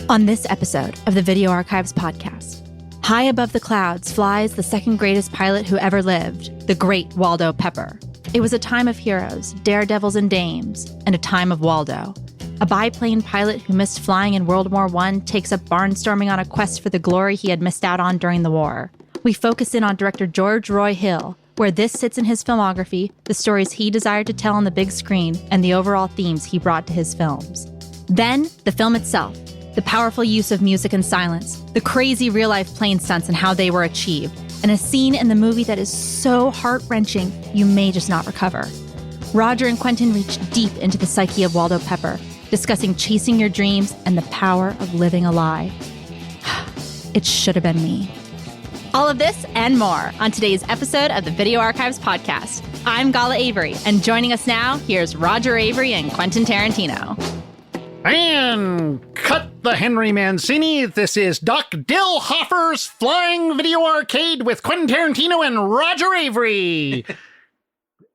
On this episode of the Video Archives podcast, high above the clouds flies the second greatest pilot who ever lived, the Great Waldo Pepper. It was a time of heroes, daredevils and dames, and a time of Waldo. A biplane pilot who missed flying in World War I takes up barnstorming on a quest for the glory he had missed out on during the war. We focus in on director George Roy Hill, where this sits in his filmography, the stories he desired to tell on the big screen, and the overall themes he brought to his films. Then, the film itself. The powerful use of music and silence, the crazy real-life plane stunts and how they were achieved, and a scene in the movie that is so heart-wrenching you may just not recover. Roger and Quentin reach deep into the psyche of Waldo Pepper, discussing chasing your dreams and the power of living a lie. It should have been me. All of this and more on today's episode of the Video Archives podcast. I'm Gala Avery, and joining us now, here's Roger Avery and Quentin Tarantino. And cut the Henry Mancini. This is Doc Dillhoffer's Flying Video Arcade with Quentin Tarantino and Roger Avery.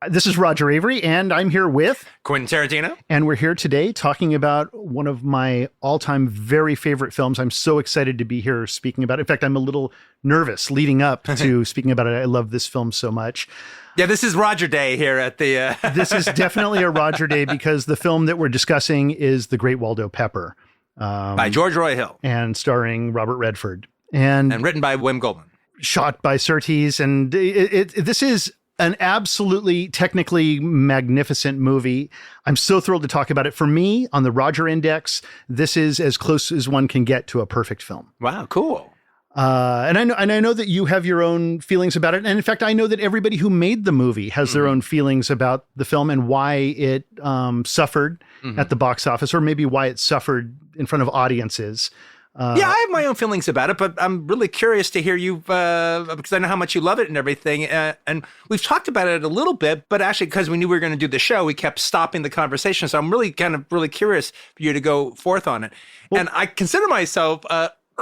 This is Roger Avery, and I'm here with Quentin Tarantino. And we're here today talking about one of my all-time very favorite films. I'm so excited to be here speaking about it. In fact, I'm a little nervous leading up to speaking about it. I love this film so much. Yeah, this is Roger Day here at the... This is definitely a Roger Day because the film that we're discussing is The Great Waldo Pepper. By George Roy Hill. And starring Robert Redford. And written by Wim Goldman. Shot by Surtees. And this is an absolutely technically magnificent movie. I'm so thrilled to talk about it. For me, on the Roger Index, this is as close as one can get to a perfect film. Wow, cool. And I know that you have your own feelings about it. And in fact, I know that everybody who made the movie has their own feelings about the film and why it suffered at the box office, or maybe why it suffered in front of audiences. Yeah, I have my own feelings about it, but I'm really curious to hear you because I know how much you love it and everything. And we've talked about it a little bit, but actually, because we knew we were going to do the show, we kept stopping the conversation. So I'm really curious for you to go forth on it. Well, and I consider myself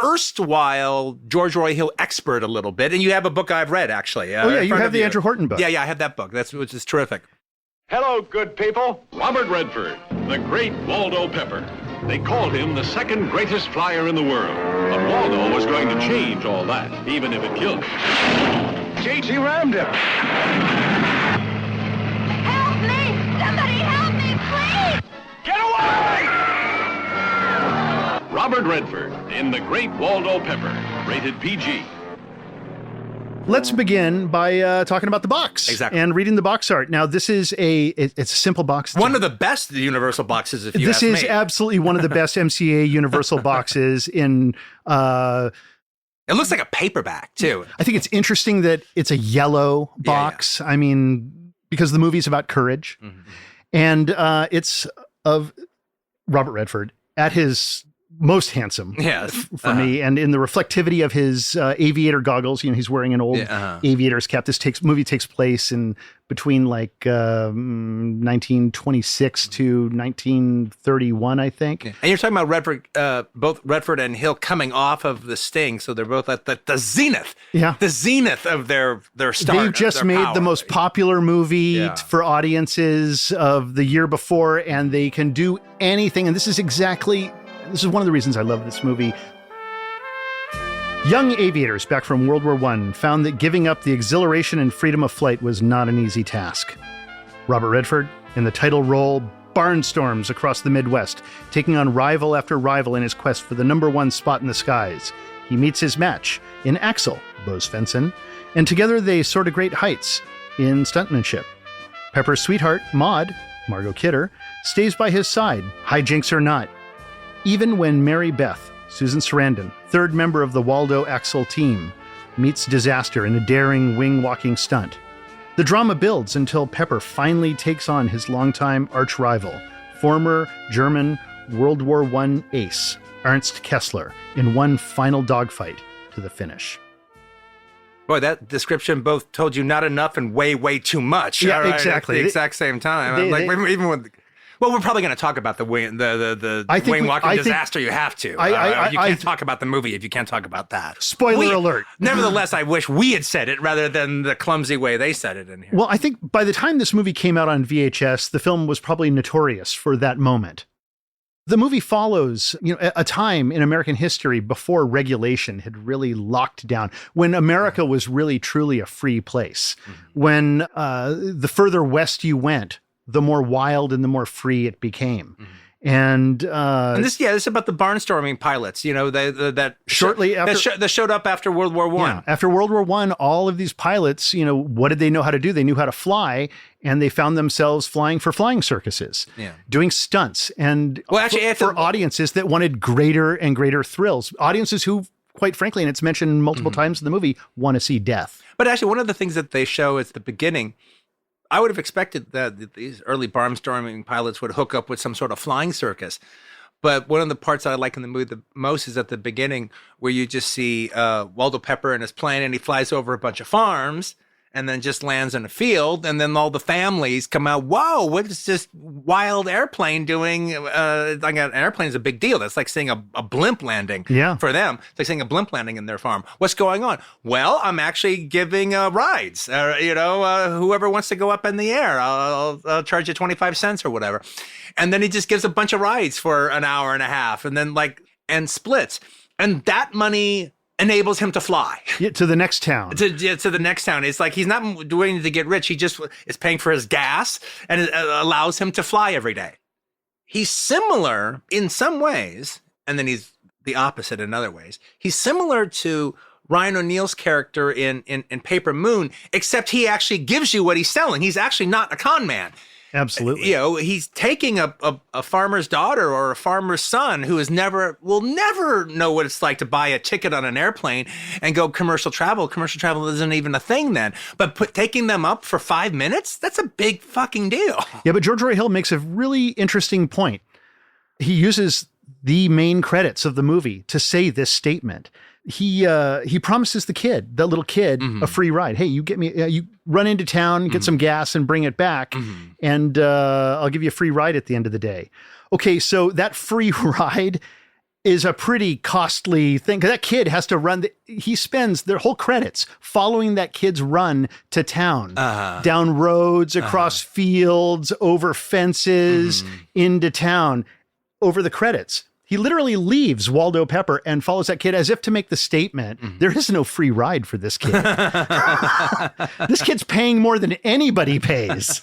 erstwhile George Roy Hill expert a little bit, and you have a book I've read actually. You have the Andrew Horton book. Yeah, I have that book. Which is terrific. Hello, good people. Robert Redford, the Great Waldo Pepper. They called him the second greatest flyer in the world. But Waldo was going to change all that, even if it killed him. J.G. rammed him. Help me! Somebody help me, please! Get away! Robert Redford in The Great Waldo Pepper, rated PG. Let's begin by talking about the box. Exactly. And reading the box art. Now, this is it's a simple box. One of the best Universal boxes, if you ask me. me. This is absolutely one of the best MCA Universal boxes in... It looks like a paperback, too. I think it's interesting that it's a yellow box. Yeah. I mean, because the movie's about courage. Mm-hmm. And it's of Robert Redford at his... most handsome for me. And in the reflectivity of his aviator goggles, he's wearing an old aviator's cap. This movie takes place in between 1926 to 1931, I think. Yeah. And you're talking about Redford, both Redford and Hill coming off of the Sting. So they're both at the zenith. Yeah. The zenith of their start. They've just made the most popular movie for audiences of the year before, and they can do anything. And this is one of the reasons I love this movie. Young aviators back from World War I found that giving up the exhilaration and freedom of flight was not an easy task. Robert Redford, in the title role, barnstorms across the Midwest, taking on rival after rival in his quest for the #1 spot in the skies. He meets his match in Axel, Bo Svensson, and together they soar to great heights in stuntmanship. Pepper's sweetheart, Maud, Margot Kidder, stays by his side, hijinks or not. Even when Mary Beth, Susan Sarandon, third member of the Waldo Axel team, meets disaster in a daring wing-walking stunt, the drama builds until Pepper finally takes on his longtime arch-rival, former German World War I ace, Ernst Kesler, in one final dogfight to the finish. Boy, that description both told you not enough and way, way too much. Yeah, exactly. At the exact same time. Even with... Well, we're probably going to talk about the wing walking disaster. You have to. You can't talk about the movie if you can't talk about that. Spoiler alert. Nevertheless, I wish we had said it rather than the clumsy way they said it in here. Well, I think by the time this movie came out on VHS, the film was probably notorious for that moment. The movie follows, a time in American history before regulation had really locked down, when America was really truly a free place. When the further west you went, the more wild and the more free it became. And this is about the barnstorming pilots, that shortly after that showed up after World War I. Yeah, after World War I, all of these pilots, what did they know how to do? They knew how to fly, and they found themselves flying for flying circuses, doing stunts, and for audiences that wanted greater and greater thrills. Audiences who, quite frankly, and it's mentioned multiple times in the movie, want to see death. But actually, one of the things that they show at the beginning, I would have expected that these early barnstorming pilots would hook up with some sort of flying circus. But one of the parts that I like in the movie the most is at the beginning, where you just see Waldo Pepper in his plane, and he flies over a bunch of farms and then just lands in a field. And then all the families come out. Whoa, what is this wild airplane doing? Like an airplane is a big deal. That's like seeing a blimp landing for them. It's like seeing a blimp landing in their farm. What's going on? Well, I'm actually giving rides. Whoever wants to go up in the air, I'll charge you 25 cents or whatever. And then he just gives a bunch of rides for an hour and a half, and then and splits. And that money enables him to fly to the next town. To the next town. It's like he's not doing it to get rich. He just is paying for his gas, and it allows him to fly every day. He's similar in some ways, and then he's the opposite in other ways. He's similar to Ryan O'Neal's character in Paper Moon, except he actually gives you what he's selling. He's actually not a con man. Absolutely. He's taking a farmer's daughter or a farmer's son who will never know what it's like to buy a ticket on an airplane and go commercial travel. Commercial travel isn't even a thing then. But taking them up for 5 minutes, that's a big fucking deal. Yeah, but George Roy Hill makes a really interesting point. He uses the main credits of the movie to say this statement. He promises the little kid, a free ride. Hey, you get me, you run into town, get some gas and bring it back. And I'll give you a free ride at the end of the day. Okay. So that free ride is a pretty costly thing, because that kid has to run. He spends their whole credits following that kid's run to town, down roads, across fields, over fences, into town, over the credits. He literally leaves Waldo Pepper and follows that kid as if to make the statement, there is no free ride for this kid. This kid's paying more than anybody pays.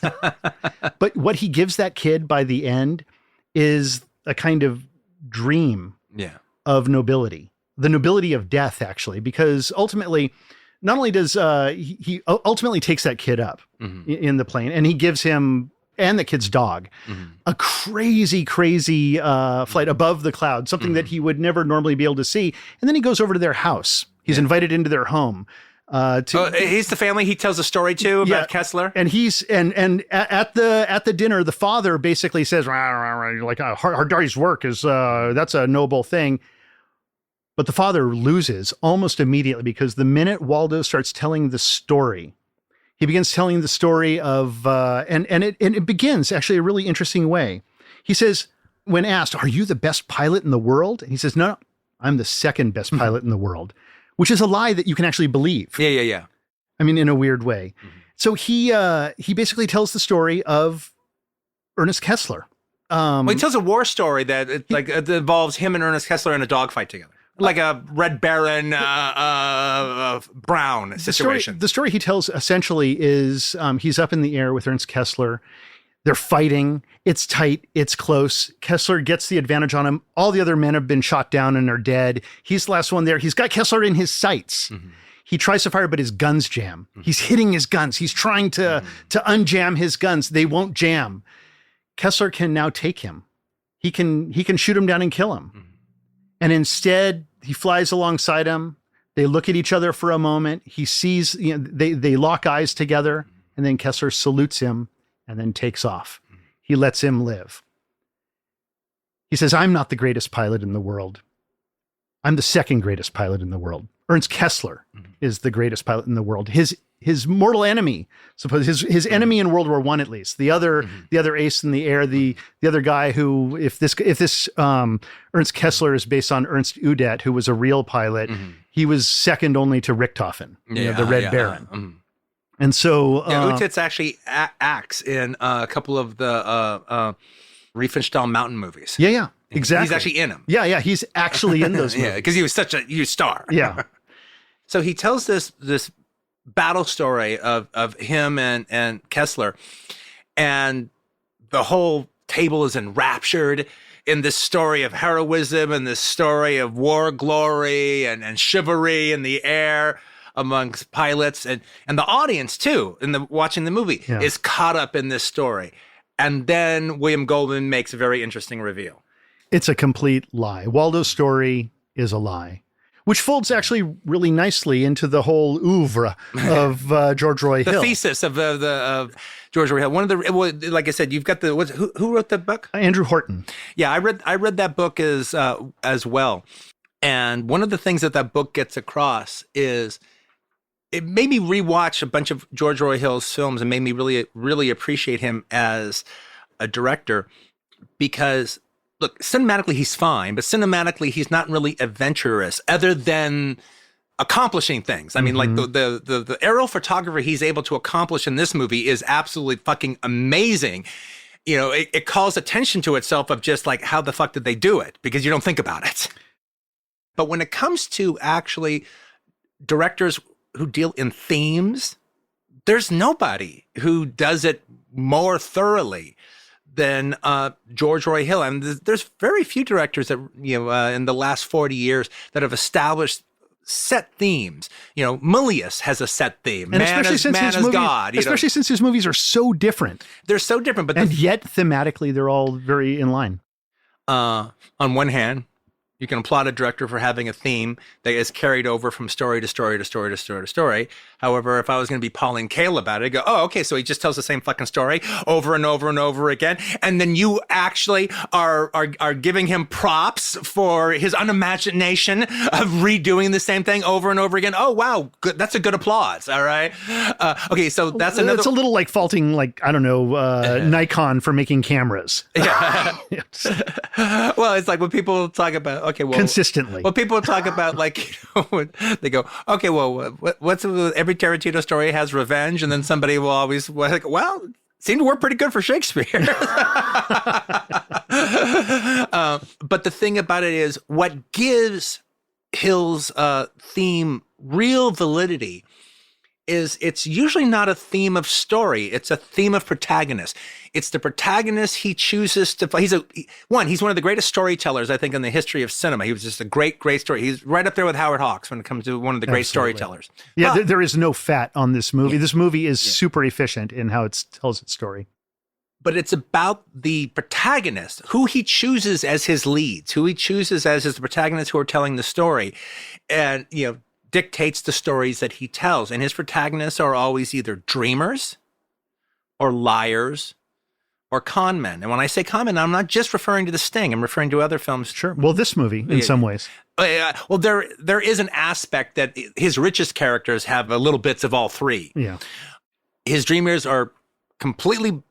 But what he gives that kid by the end is a kind of dream of nobility, the nobility of death, actually, because ultimately, not only does he ultimately takes that kid up in the plane, and he gives him and the kid's dog a crazy flight above the clouds, something that he would never normally be able to see. And then he goes over to their house. He's invited into their home. He's the family he tells a story to about Kesler. And he's and at the dinner, the father basically says, like, our daddy's work is that's a noble thing. But the father loses almost immediately, because the minute Waldo starts telling the story, he begins telling the story of, and it begins actually a really interesting way. He says, when asked, "Are you the best pilot in the world?" And he says, "No, I'm the second best pilot in the world," which is a lie that you can actually believe. Yeah. I mean, in a weird way. So he basically tells the story of Ernest Kesler. He tells a war story that it involves him and Ernest Kesler in a dogfight together. Like a Red Baron Brown situation. The story he tells essentially is he's up in the air with Ernst Kesler. They're fighting. It's tight. It's close. Kesler gets the advantage on him. All the other men have been shot down and are dead. He's the last one there. He's got Kesler in his sights. He tries to fire, but his guns jam. He's hitting his guns. He's trying to unjam his guns. They won't jam. Kesler can now take him. He can shoot him down and kill him. And instead, he flies alongside him. They look at each other for a moment. He sees, they lock eyes together, and then Kesler salutes him and then takes off. He lets him live. He says, "I'm not the greatest pilot in the world. I'm the second greatest pilot in the world. Ernst Kesler is the greatest pilot in the world. His mortal enemy, suppose his enemy in World War I, at least, the other ace in the air, the other guy who, if this Ernst Kesler is based on Ernst Udet, who was a real pilot, he was second only to Richthofen, the Red Baron. And so Udet's actually acts in a couple of the Riefenstahl mountain movies. Yeah. Exactly. He's actually in them. Yeah, he's actually in those movies. Yeah, because he was such a huge star. Yeah. So he tells this battle story of him and Kesler, and the whole table is enraptured in this story of heroism and this story of war glory and chivalry in the air amongst pilots, and the audience too, watching the movie, is caught up in this story. And then William Goldman makes a very interesting reveal. It's a complete lie. Waldo's story is a lie, which folds actually really nicely into the whole oeuvre of George Roy Hill. The thesis of George Roy Hill. One of the, like I said, you've got who wrote the book? Andrew Horton. Yeah, I read that book as well. And one of the things that book gets across is it made me rewatch a bunch of George Roy Hill's films and made me really, really appreciate him as a director, because look, cinematically, he's fine, but cinematically, he's not really adventurous other than accomplishing things. I mean, like the aerial photography he's able to accomplish in this movie is absolutely fucking amazing. You know, it calls attention to itself of just like, how the fuck did they do it? Because you don't think about it. But when it comes to actually directors who deal in themes, there's nobody who does it more thoroughly than George Roy Hill. And there's very few directors that, in the last 40 years that have established set themes. You know, Milius has a set theme. And especially since his movies are so different. They're so different, but yet thematically they're all very in line. On one hand, you can applaud a director for having a theme that is carried over from story to story to story to story to story. However, if I was going to be Pauline Kael about it, I'd go, oh, okay, so he just tells the same fucking story over and over and over again. And then you actually are giving him props for his unimagination of redoing the same thing over and over again. Oh, wow, good. That's a good applause. All right. Okay, so that's another. It's a little like faulting, like, I don't know, Nikon for making cameras. Yeah. Well, it's like when people talk about, okay, well, consistently. Well, people talk about, like, they go, okay, well, what's every Tarantino story has revenge, and then somebody will always like, well, seemed to work pretty good for Shakespeare. But the thing about it is, what gives Hill's theme real validity is it's usually not a theme of story. It's a theme of protagonist. It's the protagonist he chooses to play. He's one of the greatest storytellers, I think, in the history of cinema. He was just a great, great story. He's right up there with Howard Hawks when it comes to one of the great storytellers. Yeah, there is no fat on this movie. This movie is super efficient in how it tells its story. But it's about the protagonist, who he chooses as his leads, who he chooses as his protagonists who are telling the story. And, dictates the stories that he tells. And his protagonists are always either dreamers or liars or con men. And when I say con men, I'm not just referring to The Sting. I'm referring to other films. Sure. Well, this movie, in some ways. Well, there is an aspect that his richest characters have little bits of all three. Yeah. His dreamers are completely,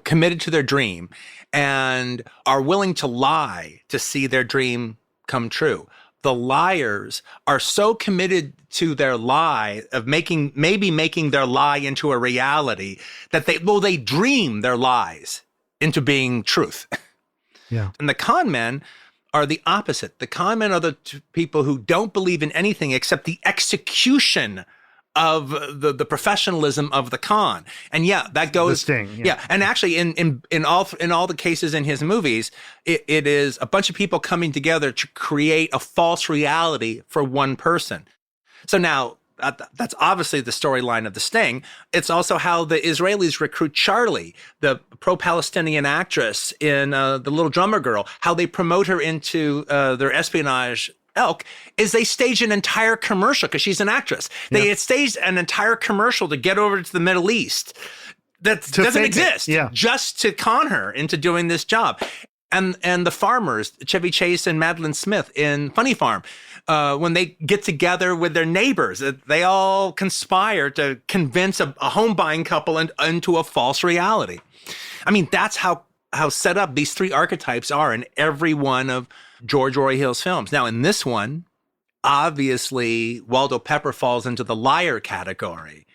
committed to their dream and are willing to lie to see their dream come true. The liars are so committed to their lie of making their lie into a reality that they dream their lies into being truth. Yeah. And the con men are the opposite. The con men are the people who don't believe in anything except the execution of the professionalism of the con. And that goes The Sting. Yeah. And actually in all the cases in his movies, it is a bunch of people coming together to create a false reality for one person. So now that's obviously the storyline of The Sting. It's also how the Israelis recruit Charlie, the pro-Palestinian actress in The Little Drummer Girl, how they promote her into their espionage elk is they stage an entire commercial because she's an actress. They had staged an entire commercial to get over to the Middle East that doesn't exist, just to con her into doing this job. And the farmers, Chevy Chase and Madeline Smith in Funny Farm, when they get together with their neighbors, they all conspire to convince a home buying couple into a false reality. I mean, that's how set up these three archetypes are in every one of George Roy Hill's films. Now, in this one, obviously, Waldo Pepper falls into the liar category.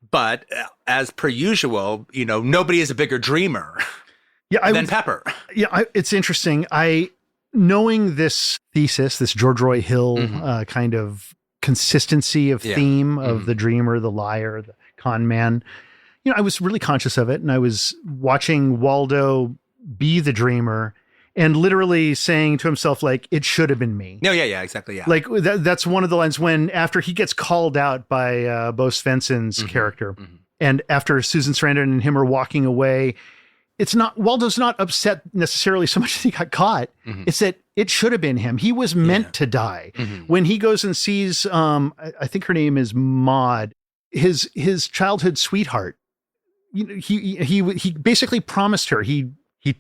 But as per usual, nobody is a bigger dreamer than Pepper. Yeah, it's interesting. knowing this thesis, this George Roy Hill kind of consistency of theme of the dreamer, the liar, the con man, I was really conscious of it. And I was watching Waldo be the dreamer and literally saying to himself, like, it should have been me. No, yeah, exactly. Yeah. Like that's one of the lines when after he gets called out by Bo Svensson's character and after Susan Sarandon and him are walking away, Waldo's not upset necessarily so much that he got caught. It's that it should have been him. He was meant to die. When he goes and sees, I think her name is Maud, his childhood sweetheart, he basically promised her, he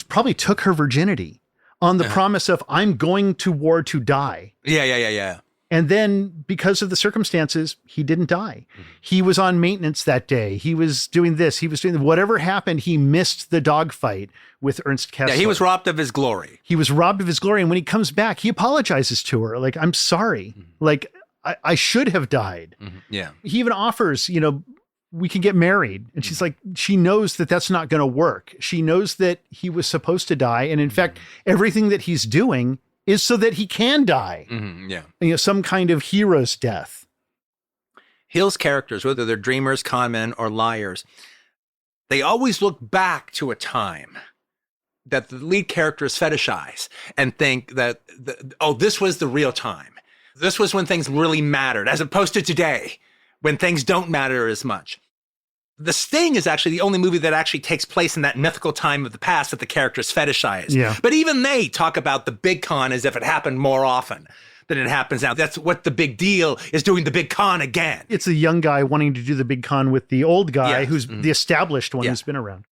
probably took her virginity on the promise of, I'm going to war to die. Yeah. And then because of the circumstances, he didn't die. He was on maintenance that day. He was doing this. He was doing whatever happened. He missed the dogfight with Ernst Kesler. Yeah, he was robbed of his glory. And when he comes back, he apologizes to her. Like, I'm sorry. Like, I should have died. Yeah. He even offers, we can get married. And she's like, she knows that that's not going to work. She knows that he was supposed to die. And in fact, everything that he's doing is so that he can die. Some kind of hero's death. Hill's characters, whether they're dreamers, con men, or liars, they always look back to a time that the lead characters fetishize and think that, this was the real time. This was when things really mattered, as opposed to today, when things don't matter as much. The Sting is actually the only movie that actually takes place in that mythical time of the past that the characters fetishize. Yeah. But even they talk about the big con as if it happened more often than it happens now. That's what the big deal is, doing the big con again. It's a young guy wanting to do the big con with the old guy who's the established one who's been around.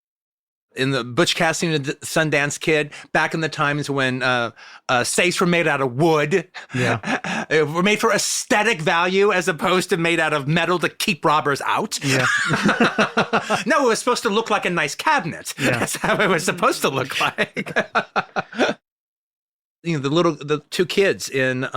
In the Butch Cassidy and the Sundance Kid, back in the times when safes were made out of wood, were made for aesthetic value as opposed to made out of metal to keep robbers out. Yeah. No, it was supposed to look like a nice cabinet. Yeah. That's how it was supposed to look like. The two kids in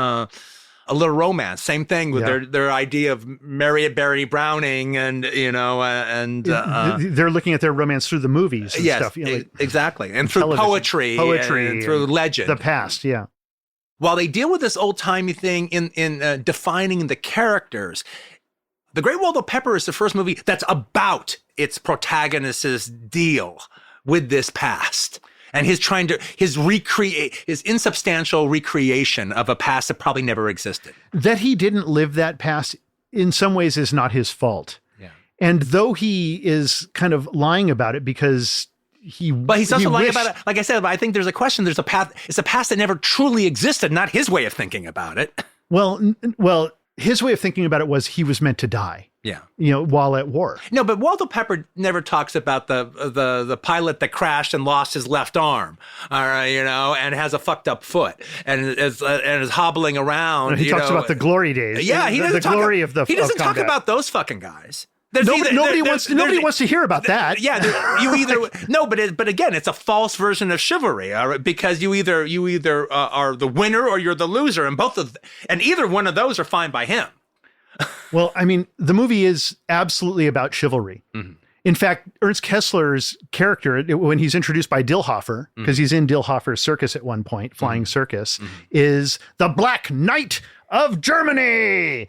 A Little Romance, same thing with their idea of Marriott Barry Browning and they're looking at their romance through the movies and stuff. Exactly. And through poetry and through legend. The past, yeah. While they deal with this old-timey thing in defining the characters, The Great Waldo Pepper is the first movie that's about its protagonist's deal with this past. And his insubstantial recreation of a past that probably never existed. That he didn't live that past in some ways is not his fault. Yeah. And though he is kind of lying about it because but he's also lying about it. Like I said, I think there's a question. There's a path. It's a past that never truly existed, not his way of thinking about it. Well, his way of thinking about it was he was meant to die. Yeah. While at war. No, but Waldo Pepper never talks about the pilot that crashed and lost his left arm, and has a fucked up foot and is hobbling around. He talks about the glory days. Yeah, he doesn't He doesn't talk about those fucking guys. Nobody wants to hear about that. Yeah, but again, it's a false version of chivalry, because you either are the winner or you're the loser, and and either one of those are fine by him. Well, I mean, the movie is absolutely about chivalry. In fact, Ernst Kessler's character, when he's introduced by Dillhofer, because he's in Dillhofer's circus at one point, flying circus, is the Black Knight of Germany.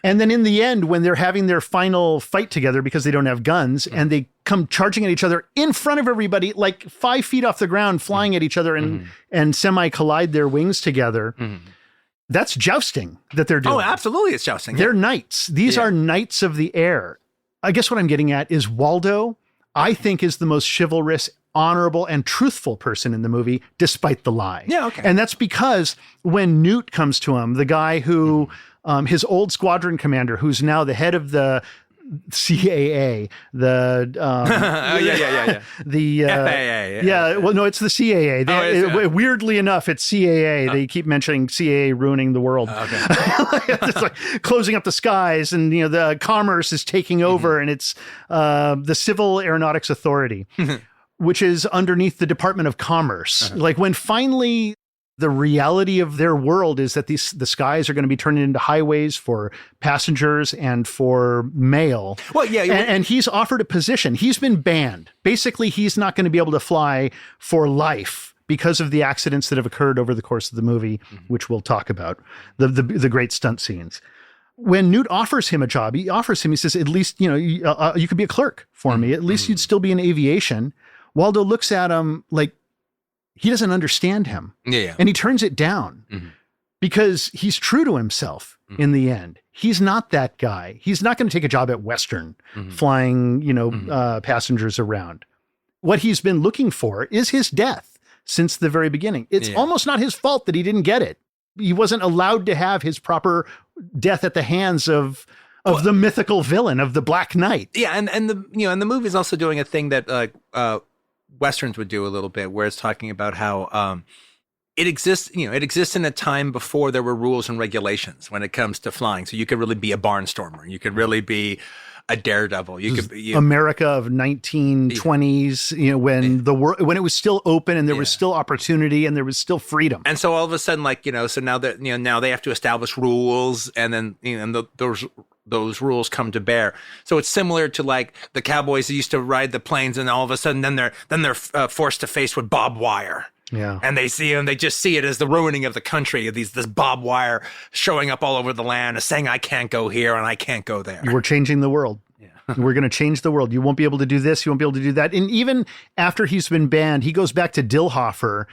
And then in the end, when they're having their final fight together because they don't have guns, and they come charging at each other in front of everybody, like 5 feet off the ground, flying at each other and semi-collide their wings together. That's jousting that they're doing. Oh, absolutely. It's jousting. They're knights. These are knights of the air. I guess what I'm getting at is Waldo, I think, is the most chivalrous, honorable, and truthful person in the movie, despite the lie. Yeah, okay. And that's because when Newt comes to him, the guy who, his old squadron commander, who's now the head of the CAA, the the FAA. Well, no, it's the CAA. Weirdly enough, it's CAA. They keep mentioning CAA ruining the world. It's like closing up the skies, and the commerce is taking over, and it's the Civil Aeronautics Authority, which is underneath the Department of Commerce. Like when finally the reality of their world is that the skies are going to be turned into highways for passengers and for mail. Well, yeah. And he's offered a position. He's been banned. Basically, he's not going to be able to fly for life because of the accidents that have occurred over the course of the movie, which we'll talk about, the great stunt scenes. When Newt offers him a job, he says, at least, you could be a clerk for me. At least you'd still be in aviation. Waldo looks at him like he doesn't understand him. And he turns it down because he's true to himself in the end. He's not that guy. He's not going to take a job at Western flying, passengers around. What he's been looking for is his death since the very beginning. It's almost not his fault that he didn't get it. He wasn't allowed to have his proper death at the hands of the mythical villain of the Black Knight. Yeah, and the movie is also doing a thing that Westerns would do a little bit, where it's talking about how it exists in a time before there were rules and regulations when it comes to flying. So you could really be a barnstormer. You could really be a daredevil. You could be America of 1920s, when it was still open and there was still opportunity and there was still freedom. And so all of a sudden, so now that now they have to establish rules, and then those rules come to bear. So it's similar to like the cowboys that used to ride the plains, and all of a sudden then they're forced to face with barbed wire. Yeah. And they just see it as the ruining of the country, this barbed wire showing up all over the land, saying, I can't go here and I can't go there. We're changing the world. Yeah. We're going to change the world. You won't be able to do this. You won't be able to do that. And even after he's been banned, he goes back to Dillhofer,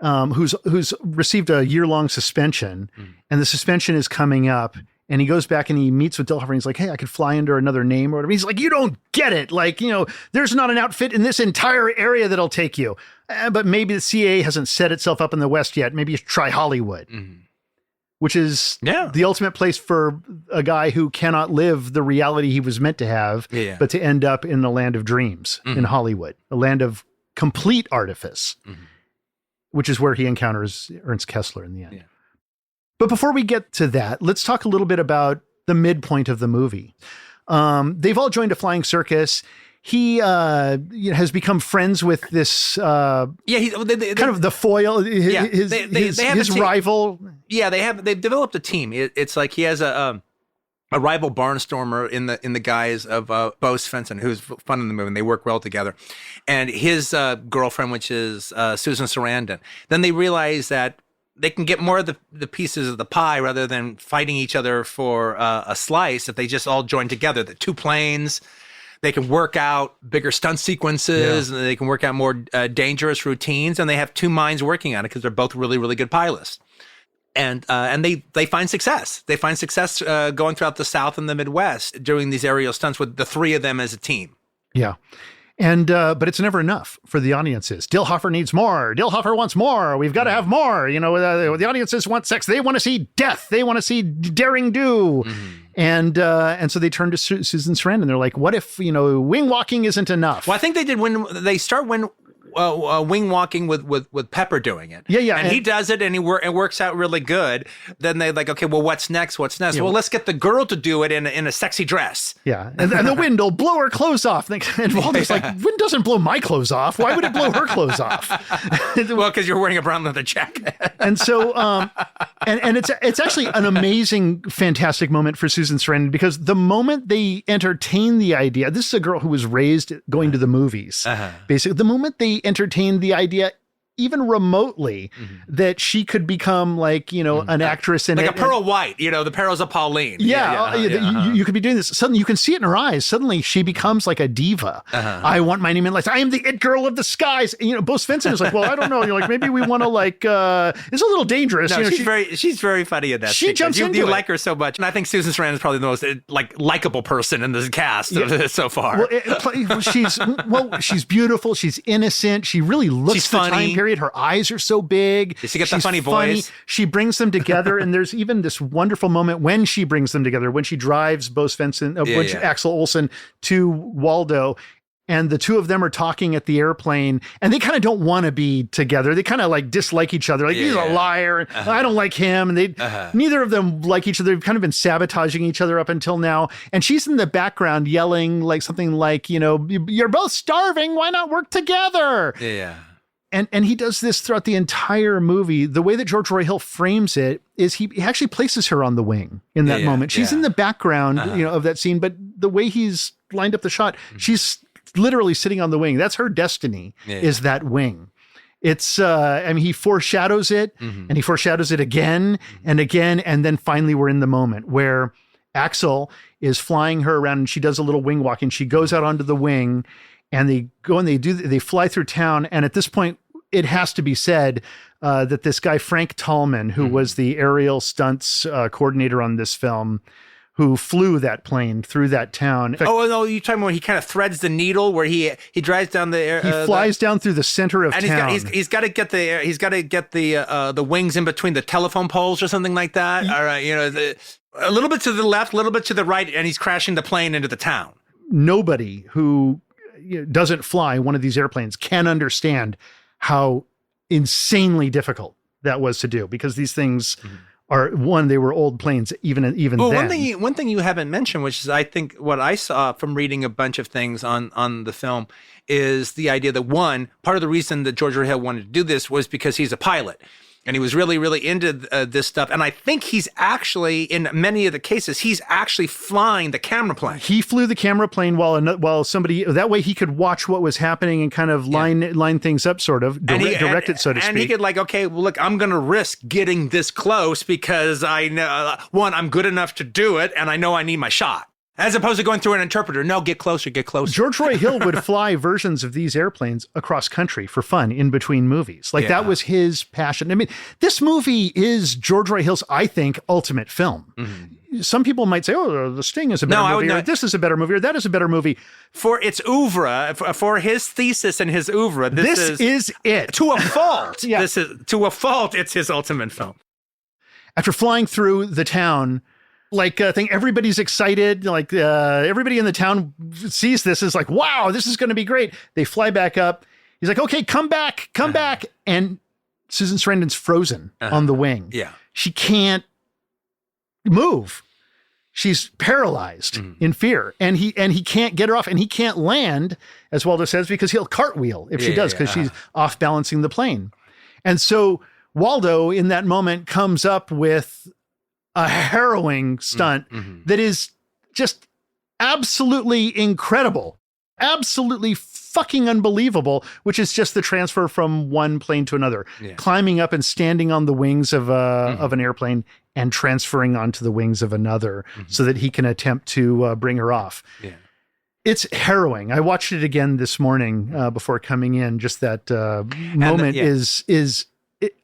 who's received a year-long suspension, and the suspension is coming up. And he goes back and he meets with Dillhofer and he's like, hey, I could fly under another name or whatever. He's like, you don't get it. Like, there's not an outfit in this entire area that'll take you. But maybe the CAA hasn't set itself up in the West yet. Maybe you should try Hollywood, which is the ultimate place for a guy who cannot live the reality he was meant to have, but to end up in the land of dreams in Hollywood, a land of complete artifice, which is where he encounters Ernst Kesler in the end. Yeah. But before we get to that, let's talk a little bit about the midpoint of the movie. They've all joined a flying circus. He has become friends with this kind of the foil, his rival. Yeah, they've developed a team. It's like he has a rival barnstormer in the guise of Bo Svensson, who's fun in the movie, and they work well together. And his girlfriend, which is Susan Sarandon. Then they realize that they can get more of the pieces of the pie rather than fighting each other for a slice if they just all join together. The two planes, they can work out bigger stunt sequences, and they can work out more dangerous routines, and they have two minds working on it because they're both really, really good pilots. And they find success. They find success going throughout the South and the Midwest doing these aerial stunts with the three of them as a team. Yeah. And, but it's never enough for the audiences. Dillhofer needs more. Dillhofer wants more. We've got to have more. The audiences want sex. They want to see death. They want to see daring do. And so they turn to Susan Sarandon. They're like, what if, wing walking isn't enough? Well, I think they did when they start wing walking with Pepper doing it. Yeah. And he does it and it works out really good. Then they're like, okay, well, what's next? Well, let's get the girl to do it in a sexy dress. Yeah. And the wind will blow her clothes off. And Waldo's like, wind doesn't blow my clothes off. Why would it blow her clothes off? Well, because you're wearing a brown leather jacket. And so, and it's actually an amazing, fantastic moment for Susan Sarandon, because the moment they entertain the idea, this is a girl who was raised going to the movies. Basically, the moment they entertained the idea, even remotely, that she could become like, an actress in like a Pearl White, the Perils of Pauline. You could be doing this. Suddenly you can see it in her eyes. Suddenly she becomes like a diva. I want my name in lights. I am the it girl of the skies. Bo Svensson is like, well, I don't know. You're like, maybe we want to it's a little dangerous. No, she's very funny in that. She jumps into you it. like her so much. And I think Susan Sarandon is probably the most likable person in this cast so far. She's beautiful. She's innocent. She really looks she's the funny. time period. Her eyes are so big. She gets that funny voice. She brings them together. And there's even this wonderful moment when she brings them together, when she drives Bo Svensson, Axel Olsen to Waldo. And the two of them are talking at the airplane, and they kind of don't want to be together. They kind of like dislike each other. Like, he's a liar. And I don't like him. And neither of them like each other. They've kind of been sabotaging each other up until now. And she's in the background yelling like something like, you're both starving. Why not work together? Yeah. And he does this throughout the entire movie. The way that George Roy Hill frames it is he actually places her on the wing in that moment. She's in the background, of that scene, but the way he's lined up the shot, she's literally sitting on the wing. That's her destiny, is that wing. It's, I mean, he foreshadows it and he foreshadows it again and again. And then finally we're in the moment where Axel is flying her around and she does a little wing walk and she goes out onto the wing and they go and they fly through town. And at this point, it has to be said that this guy, Frank Tallman, who was the aerial stunts coordinator on this film, who flew that plane through that town. Fact, no, you're talking about when he kind of threads the needle, where he drives down the air. He flies down through the center of town. He's got to get the wings in between the telephone poles or something like that. All right, a little bit to the left, a little bit to the right, and he's crashing the plane into the town. Nobody who doesn't fly one of these airplanes can understand how insanely difficult that was to do, because these things they were old planes even then. One thing you haven't mentioned, which is I think what I saw from reading a bunch of things on the film, is the idea that part of the reason that George Hill wanted to do this was because he's a pilot. And he was really, really into this stuff. And I think he's actually, in many of the cases, he's actually flying the camera plane. He flew the camera plane while somebody, that way he could watch what was happening and kind of line things up, sort of, direct it, so to speak. And he could okay, well, look, I'm going to risk getting this close because I know, I'm good enough to do it, and I know I need my shot. As opposed to going through an interpreter. No, get closer, get closer. George Roy Hill would fly versions of these airplanes across country for fun in between movies. That was his passion. I mean, this movie is George Roy Hill's, I think, ultimate film. Mm-hmm. Some people might say, oh, The Sting is a better movie, or this is a better movie, or that is a better movie. For its oeuvre, for his thesis and his oeuvre, this is it. To a fault. Yeah. To a fault, it's his ultimate film. After flying through the town, I think everybody's excited. Everybody in the town sees this is wow, this is going to be great. They fly back up. He's like, okay, come back. And Susan Sarandon's frozen on the wing. Yeah. She can't move. She's paralyzed in fear, and he can't get her off, and he can't land, as Waldo says, because he'll cartwheel if she does, because she's off balancing the plane. And so Waldo in that moment comes up with a harrowing stunt that is just absolutely incredible, absolutely fucking unbelievable, which is just the transfer from one plane to another, climbing up and standing on the wings of an airplane and transferring onto the wings of another so that he can attempt to bring her off. Yeah. It's harrowing. I watched it again this morning before coming in. Just that moment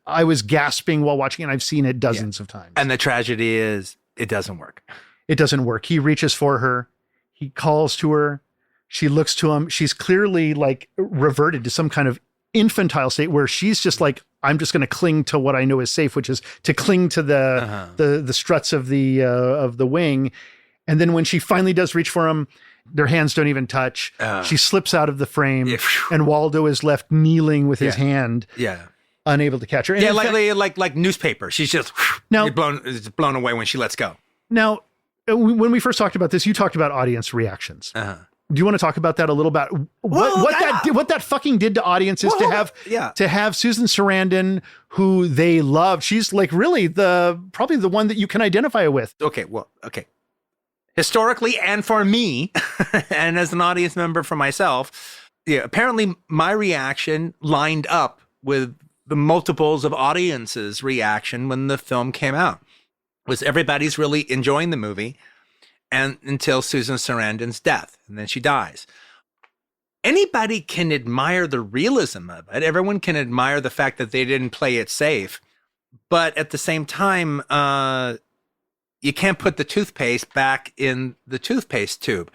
I was gasping while watching it. I've seen it dozens of times. And the tragedy is it doesn't work. It doesn't work. He reaches for her. He calls to her. She looks to him. She's clearly reverted to some kind of infantile state where she's just I'm just going to cling to what I know is safe, which is to cling to the struts of the wing. And then when she finally does reach for him, their hands don't even touch. She slips out of the frame and Waldo is left kneeling with his hand. Yeah. Unable to catch her. And like newspaper. She's just blown away when she lets go. Now, when we first talked about this, you talked about audience reactions. Do you want to talk about that a little bit? What that fucking did to audiences to have Susan Sarandon, who they love. She's really probably the one that you can identify with. Okay. Historically, and for me, and as an audience member for myself, apparently my reaction lined up with the multiples of audiences' reaction when the film came out. Was everybody's really enjoying the movie, and until Susan Sarandon's death, and then she dies. Anybody can admire the realism of it. Everyone can admire the fact that they didn't play it safe, but at the same time, you can't put the toothpaste back in the toothpaste tube.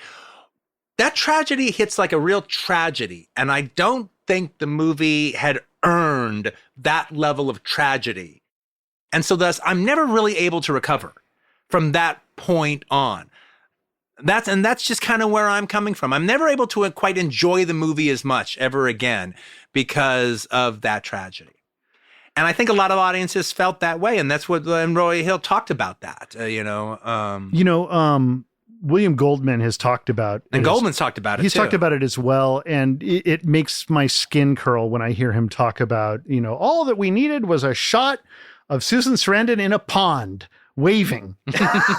That tragedy hits like a real tragedy, and I don't think the movie had earned that level of tragedy. And so thus, I'm never really able to recover from that point on. That's just kind of where I'm coming from. I'm never able to quite enjoy the movie as much ever again because of that tragedy. And I think a lot of audiences felt that way. And that's what Roy Hill talked about that, William Goldman has talked about and Goldman's talked about it. He's too. talked about it as well. And it makes my skin curl when I hear him talk about, all that we needed was a shot of Susan Sarandon in a pond waving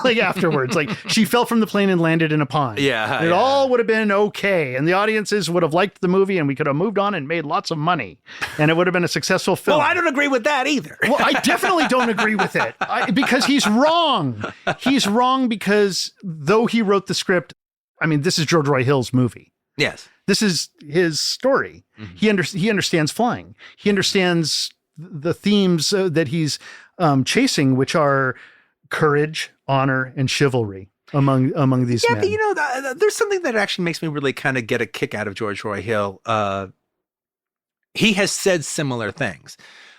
like afterwards. Like she fell from the plane and landed in a pond. Yeah. It all would have been okay. And the audiences would have liked the movie and we could have moved on and made lots of money. And it would have been a successful film. Well, I don't agree with that either. Well, I definitely don't agree with it because he's wrong. He's wrong because though he wrote the script, I mean, this is George Roy Hill's movie. Yes. This is his story. Mm-hmm. He understands flying. He understands the themes that he's chasing, which are courage, honor, and chivalry among these men. Yeah, but you know, there's something that actually makes me really kind of get a kick out of George Roy Hill. He has said similar things.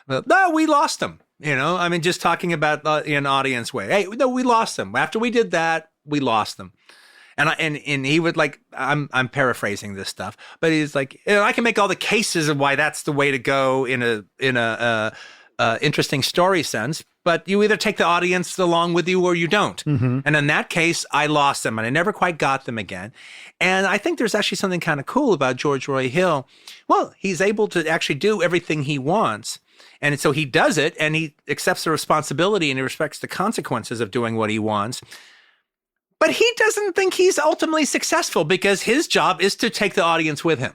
No, we lost them. You know, I mean, just talking about in an audience way. Hey, no, we lost them. After we did that, we lost them. And he would like, I'm paraphrasing this stuff, but he's like, you know, I can make all the cases of why that's the way to go in a interesting story sense, but you either take the audience along with you or you don't. Mm-hmm. And in that case, I lost them and I never quite got them again. And I think there's actually something kind of cool about George Roy Hill. Well, he's able to actually do everything he wants. And so he does it and he accepts the responsibility and he respects the consequences of doing what he wants. But he doesn't think he's ultimately successful because his job is to take the audience with him.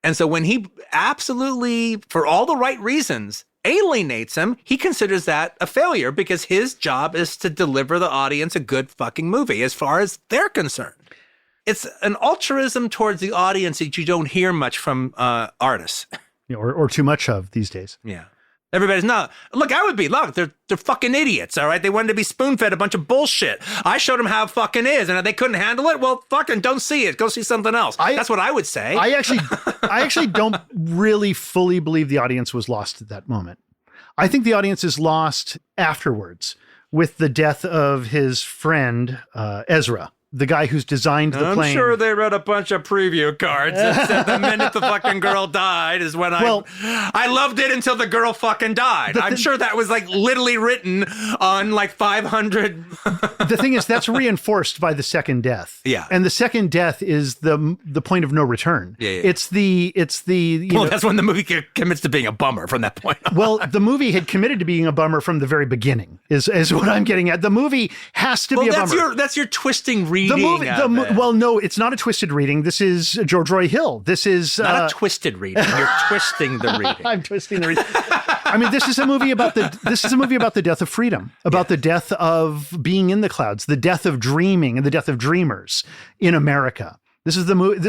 And so when he absolutely, for all the right reasons, alienates him, he considers that a failure because his job is to deliver the audience a good fucking movie as far as they're concerned. It's an altruism towards the audience that you don't hear much from artists. Or too much of these days. Yeah. Everybody's not. Look, I would be. Look, they're fucking idiots, all right? They wanted to be spoon-fed a bunch of bullshit. I showed them how it fucking is, and if they couldn't handle it, well, fucking don't see it. Go see something else. That's what I would say. I actually don't really fully believe the audience was lost at that moment. I think the audience is lost afterwards with the death of his friend, Ezra. The guy who's designed the plane. I'm sure they read a bunch of preview cards that said the minute the fucking girl died is when I loved it until the girl fucking died. I'm sure that was like literally written on like 500. The thing is, that's reinforced by the second death. Yeah. And the second death is the point of no return. Yeah. It's the that's when the movie commits to being a bummer from that point on. Well, the movie had committed to being a bummer from the very beginning is what I'm getting at. The movie has to be a bummer. That's your twisting reading. Well, no, it's not a twisted reading. This is George Roy Hill. This is not a twisted reading. You're twisting the reading. I'm twisting the reading. I mean, this is a movie about the death of freedom, about the death of being in the clouds, the death of dreaming, and the death of dreamers in America. This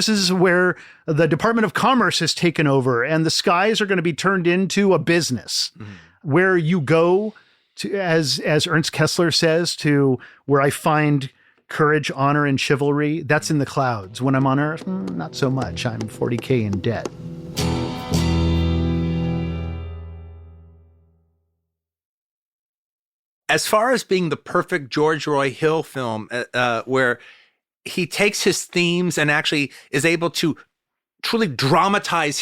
is where the Department of Commerce has taken over, and the skies are going to be turned into a business where you go to, as Ernst Kesler says, to where I find courage, honor, and chivalry. That's in the clouds. When I'm on Earth, not so much. I'm 40K in debt. As far as being the perfect George Roy Hill film, where he takes his themes and actually is able to truly dramatize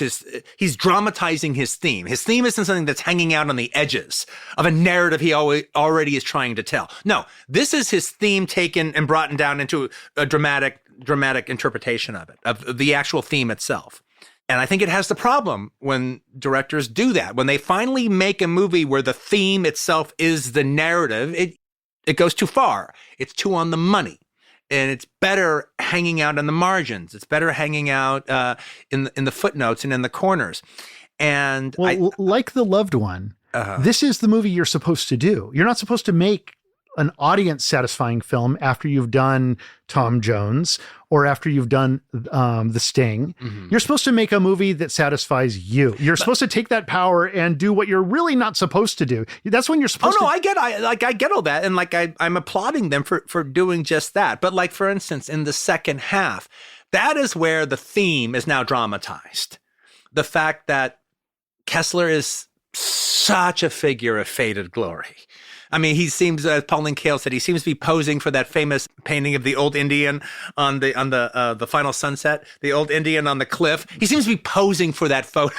he's dramatizing his theme. His theme isn't something that's hanging out on the edges of a narrative he already is trying to tell. No, this is his theme taken and brought down into a dramatic interpretation of it, of the actual theme itself. And I think it has the problem when directors do that. When they finally make a movie where the theme itself is the narrative, it goes too far. It's too on the money. And it's better hanging out in the margins. It's better hanging out in the footnotes and in the corners. And like The Loved One, this is the movie you're supposed to do. You're not supposed to make an audience satisfying film after you've done Tom Jones or after you've done The Sting. Mm-hmm. You're supposed to make a movie that satisfies you. You're supposed to take that power and do what you're really not supposed to do. That's when you're supposed to. I get all that. And like, I'm applauding them for doing just that. But like, for instance, in the second half, that is where the theme is now dramatized. The fact that Kesler is such a figure of faded glory. I mean, he seems, as Pauline Kael said, he seems to be posing for that famous painting of the old Indian on the final sunset, the old Indian on the cliff. He seems to be posing for that photo,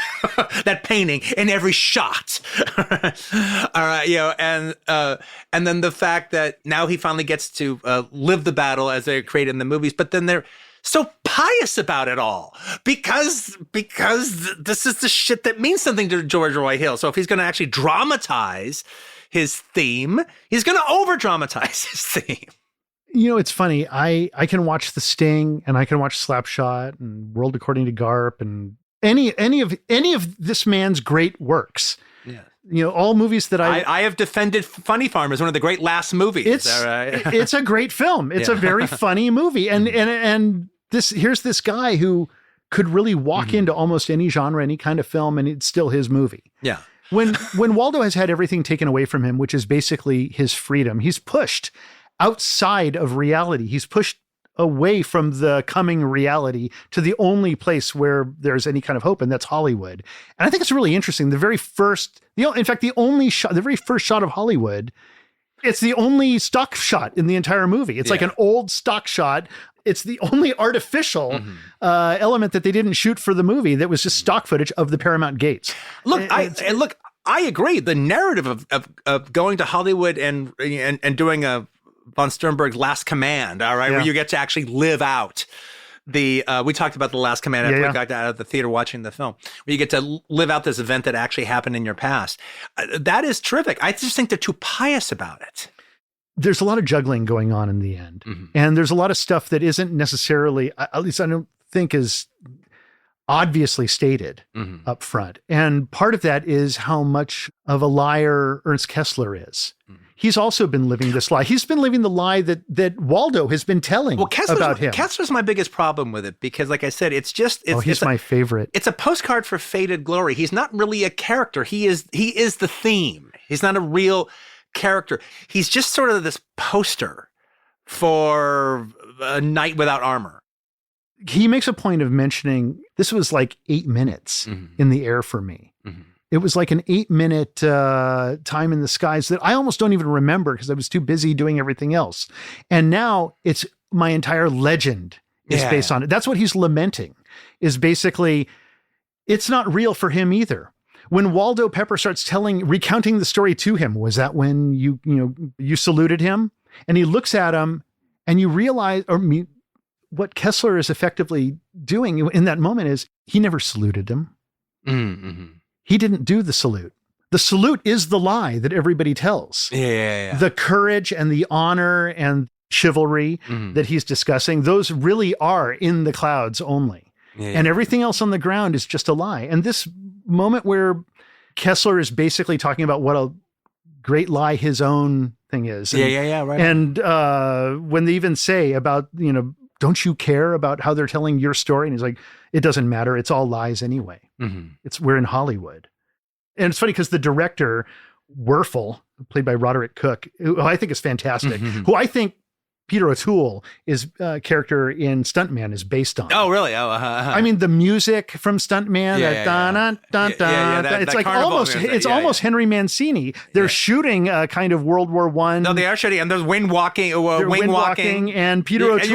that painting in every shot. All right, and then the fact that now he finally gets to live the battle as they're created in the movies, but then they're so pious about it all because this is the shit that means something to George Roy Hill. So if he's going to actually dramatize his theme. He's going to over-dramatize his theme. You know, it's funny. I can watch The Sting and I can watch Slapshot and World According to Garp and any of this man's great works. Yeah. You know, all movies that I have defended Funny Farm as one of the great last movies. It's a great film. It's a very funny movie. And here's this guy who could really walk into almost any genre, any kind of film, and it's still his movie. Yeah. When Waldo has had everything taken away from him, which is basically his freedom, he's pushed outside of reality. He's pushed away from the coming reality to the only place where there's any kind of hope, and that's Hollywood. And I think it's really interesting. The very first shot of Hollywood, it's the only stock shot in the entire movie. It's like an old stock shot. It's the only artificial element that they didn't shoot for the movie that was just stock footage of the Paramount gates. Look, I agree. The narrative of going to Hollywood and doing a von Sternberg's Last Command, all right, where you get to actually live out we talked about The Last Command after we got out of the theater watching the film, where you get to live out this event that actually happened in your past. That is terrific. I just think they're too pious about it. There's a lot of juggling going on in the end. And there's a lot of stuff that isn't necessarily, at least I don't think is obviously stated up front. And part of that is how much of a liar Ernst Kesler is. He's also been living this lie. He's been living the lie that Waldo has been telling about him. Kessler's my biggest problem with it because, like I said, he's my favorite. It's a postcard for faded glory. He's not really a character. He is the theme. He's not a real character. He's just sort of this poster for a knight without armor. He makes a point of mentioning this was like 8 minutes in the air for me. It was like an 8-minute time in the skies that I almost don't even remember because I was too busy doing everything else. And now it's my entire legend is based on it. That's what he's lamenting, is basically it's not real for him either. When Waldo Pepper starts recounting the story to him, was that when you saluted him? And he looks at him and you realize, what Kesler is effectively doing in that moment is he never saluted him. He didn't do the salute. The salute is the lie that everybody tells. The courage and the honor and chivalry that he's discussing, those really are in the clouds only. And everything else on the ground is just a lie. And this moment where Kesler is basically talking about what a great lie his own thing is. Right. And when they even say about, don't you care about how they're telling your story? And he's like, it doesn't matter. It's all lies anyway. We're in Hollywood. And it's funny because the director, Werfel, played by Roderick Cook, who I think is fantastic, who I think Peter O'Toole is character in Stuntman is based on. Oh, really? I mean, the music from Stuntman, it's like almost, it's almost Henry Mancini. They're shooting a kind of World War I. No, they are shooting, and there's wind walking, and Peter O'Toole.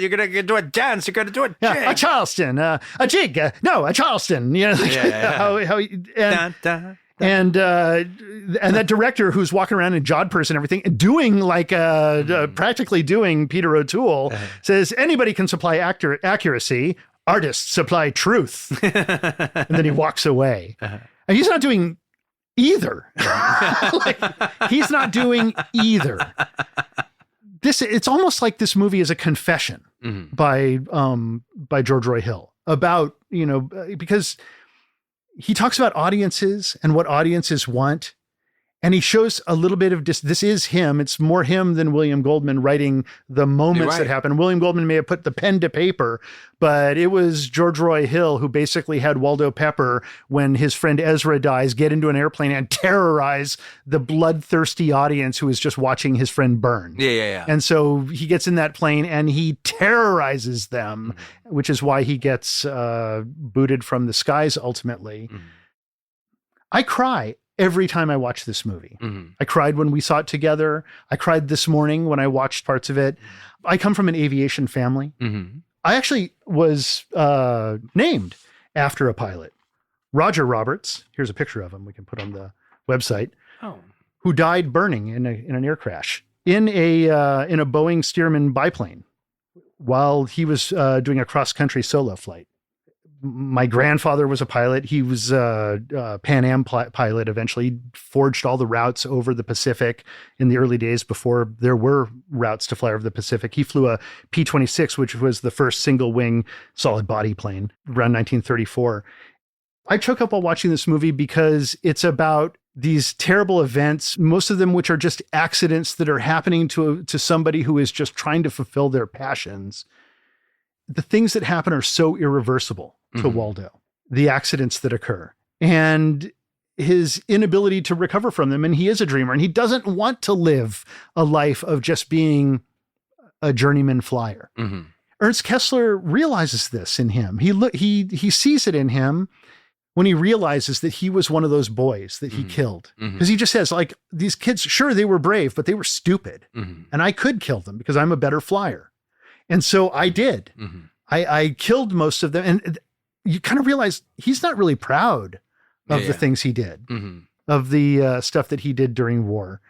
You're gonna do a dance. You're gonna do a jig. A Charleston, a jig. No, a Charleston. And that director who's walking around in jodhpurs and everything, doing practically doing Peter O'Toole, says anybody can supply accuracy, artists supply truth. And then he walks away. And he's not doing either. He's not doing either. It's almost like this movie is a confession by George Roy Hill about, because he talks about audiences and what audiences want. And he shows a little bit of this is him. It's more him than William Goldman writing the moments that happen. William Goldman may have put the pen to paper, but it was George Roy Hill who basically had Waldo Pepper, when his friend Ezra dies, get into an airplane and terrorize the bloodthirsty audience who is just watching his friend burn. And so he gets in that plane and he terrorizes them, which is why he gets booted from the skies ultimately. I cry every time I watch this movie. I cried when we saw it together. I cried this morning when I watched parts of it. I come from an aviation family. I actually was named after a pilot, Roger Roberts. Here's a picture of him we can put on the website. Who died burning in an air crash in a Boeing Stearman biplane while he was doing a cross country solo flight. My grandfather was a pilot. He was a Pan Am pilot. Eventually, he forged all the routes over the Pacific in the early days before there were routes to fly over the Pacific. He flew a P-26, which was the first single-wing solid body plane around 1934. I choke up while watching this movie because it's about these terrible events, most of them which are just accidents that are happening to somebody who is just trying to fulfill their passions. The things that happen are so irreversible to Waldo, the accidents that occur, and his inability to recover from them. And he is a dreamer, and he doesn't want to live a life of just being a journeyman flyer. Ernst Kesler realizes this in him. He sees it in him when he realizes that he was one of those boys that he killed. Because he just says, like, these kids, sure, they were brave, but they were stupid. And I could kill them because I'm a better flyer. And so I did. I killed most of them. And you kind of realize he's not really proud of the things he did, of the stuff that he did during war.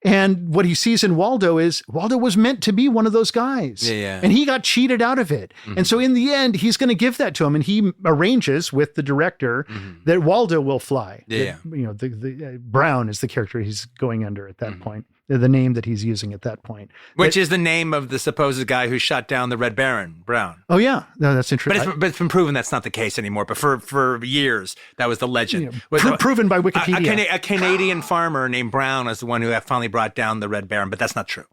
And what he sees in Waldo is Waldo was meant to be one of those guys. And he got cheated out of it. And so in the end, he's going to give that to him. And he arranges with the director that Waldo will fly. That, you know, the Brown is the character he's going under at that point. The name that he's using at that point. Which is the name of the supposed guy who shot down the Red Baron, Brown. Oh, yeah. No, that's interesting. But it's been proven that's not the case anymore. But for years, that was the legend. Proven by Wikipedia. A Canadian farmer named Brown is the one who finally brought down the Red Baron, but that's not true.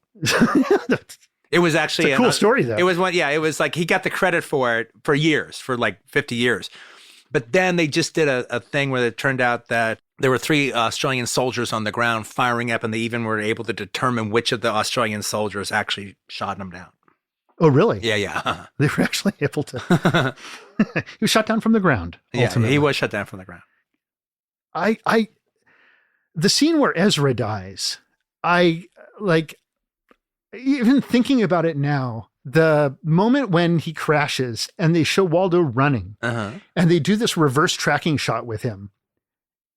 It was actually a cool story, though. It was one, it was like he got the credit for it for years, for like 50 years. But then they just did a thing where it turned out that there were 3 Australian soldiers on the ground firing up, and they even were able to determine which of the Australian soldiers actually shot them down. Oh, really? Yeah. They were actually able to. He was shot down from the ground. Ultimately. Yeah, he was shot down from the ground. The scene where Ezra dies, even thinking about it now, the moment when he crashes and they show Waldo running and they do this reverse tracking shot with him.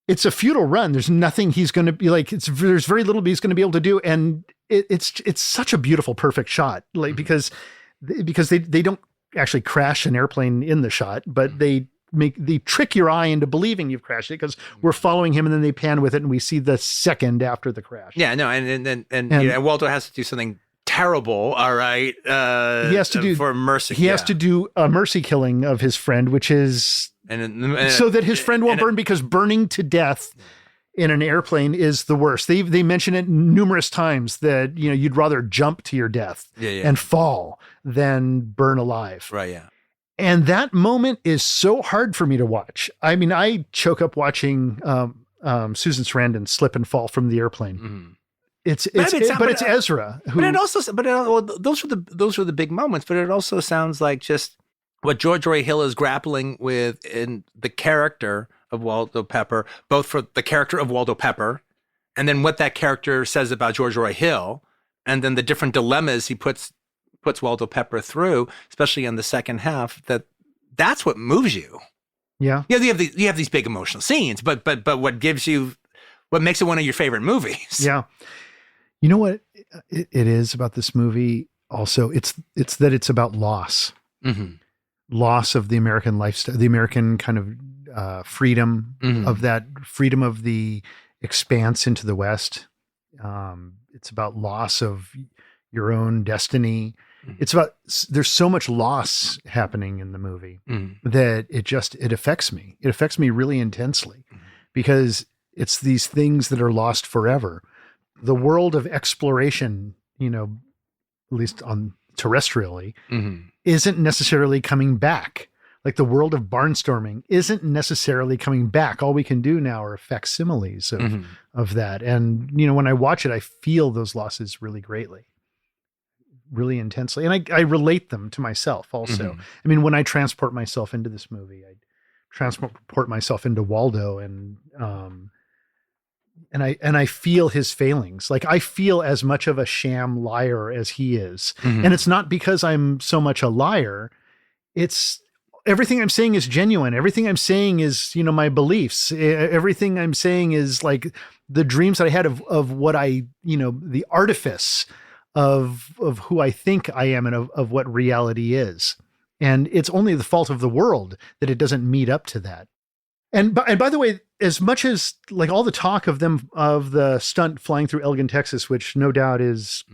It's a futile run. There's nothing he's going to be like, there's very little he's going to be able to do. And it's such a beautiful, perfect shot, like, because they don't actually crash an airplane in the shot, but they trick your eye into believing you've crashed it because we're following him, and then they pan with it and we see the second after the crash. Yeah, no. And Waldo has to do something terrible. All right. He has to do for mercy. He has to do a mercy killing of his friend, which is so that his friend won't burn, because burning to death in an airplane is the worst. They mention it numerous times that, you know, you'd rather jump to your death and fall than burn alive. Right. Yeah. And that moment is so hard for me to watch. I mean, I choke up watching Susan Sarandon slip and fall from the airplane. It's Ezra. Those are the big moments. But it also sounds like just what George Roy Hill is grappling with in the character of Waldo Pepper, both for the character of Waldo Pepper, and then what that character says about George Roy Hill, and then the different dilemmas he puts Waldo Pepper through, especially in the second half. That's what moves you. Yeah. Yeah. You have these big emotional scenes, but what makes it one of your favorite movies? Yeah. You know what it is about this movie? Also, it's that it's about loss, loss of the American lifestyle, the American kind of freedom of that freedom of the expanse into the West. It's about loss of your own destiny. It's about, there's so much loss happening in the movie that it affects me. It affects me really intensely because it's these things that are lost forever. The world of exploration, you know, at least on terrestrially, isn't necessarily coming back. Like the world of barnstorming isn't necessarily coming back. All we can do now are facsimiles of that. And, you know, when I watch it, I feel those losses really greatly, really intensely. And I relate them to myself also. I mean, when I transport myself into this movie, I transport myself into Waldo and I feel his failings. Like I feel as much of a sham liar as he is. And it's not because I'm so much a liar. It's everything I'm saying is genuine. Everything I'm saying is, you know, my beliefs. Everything I'm saying is like the dreams that I had of what I, you know, the artifice of who I think I am and of what reality is. And it's only the fault of the world that it doesn't meet up to that. And by the way, as much as like all the talk of the stunt flying through Elgin, Texas, which no doubt is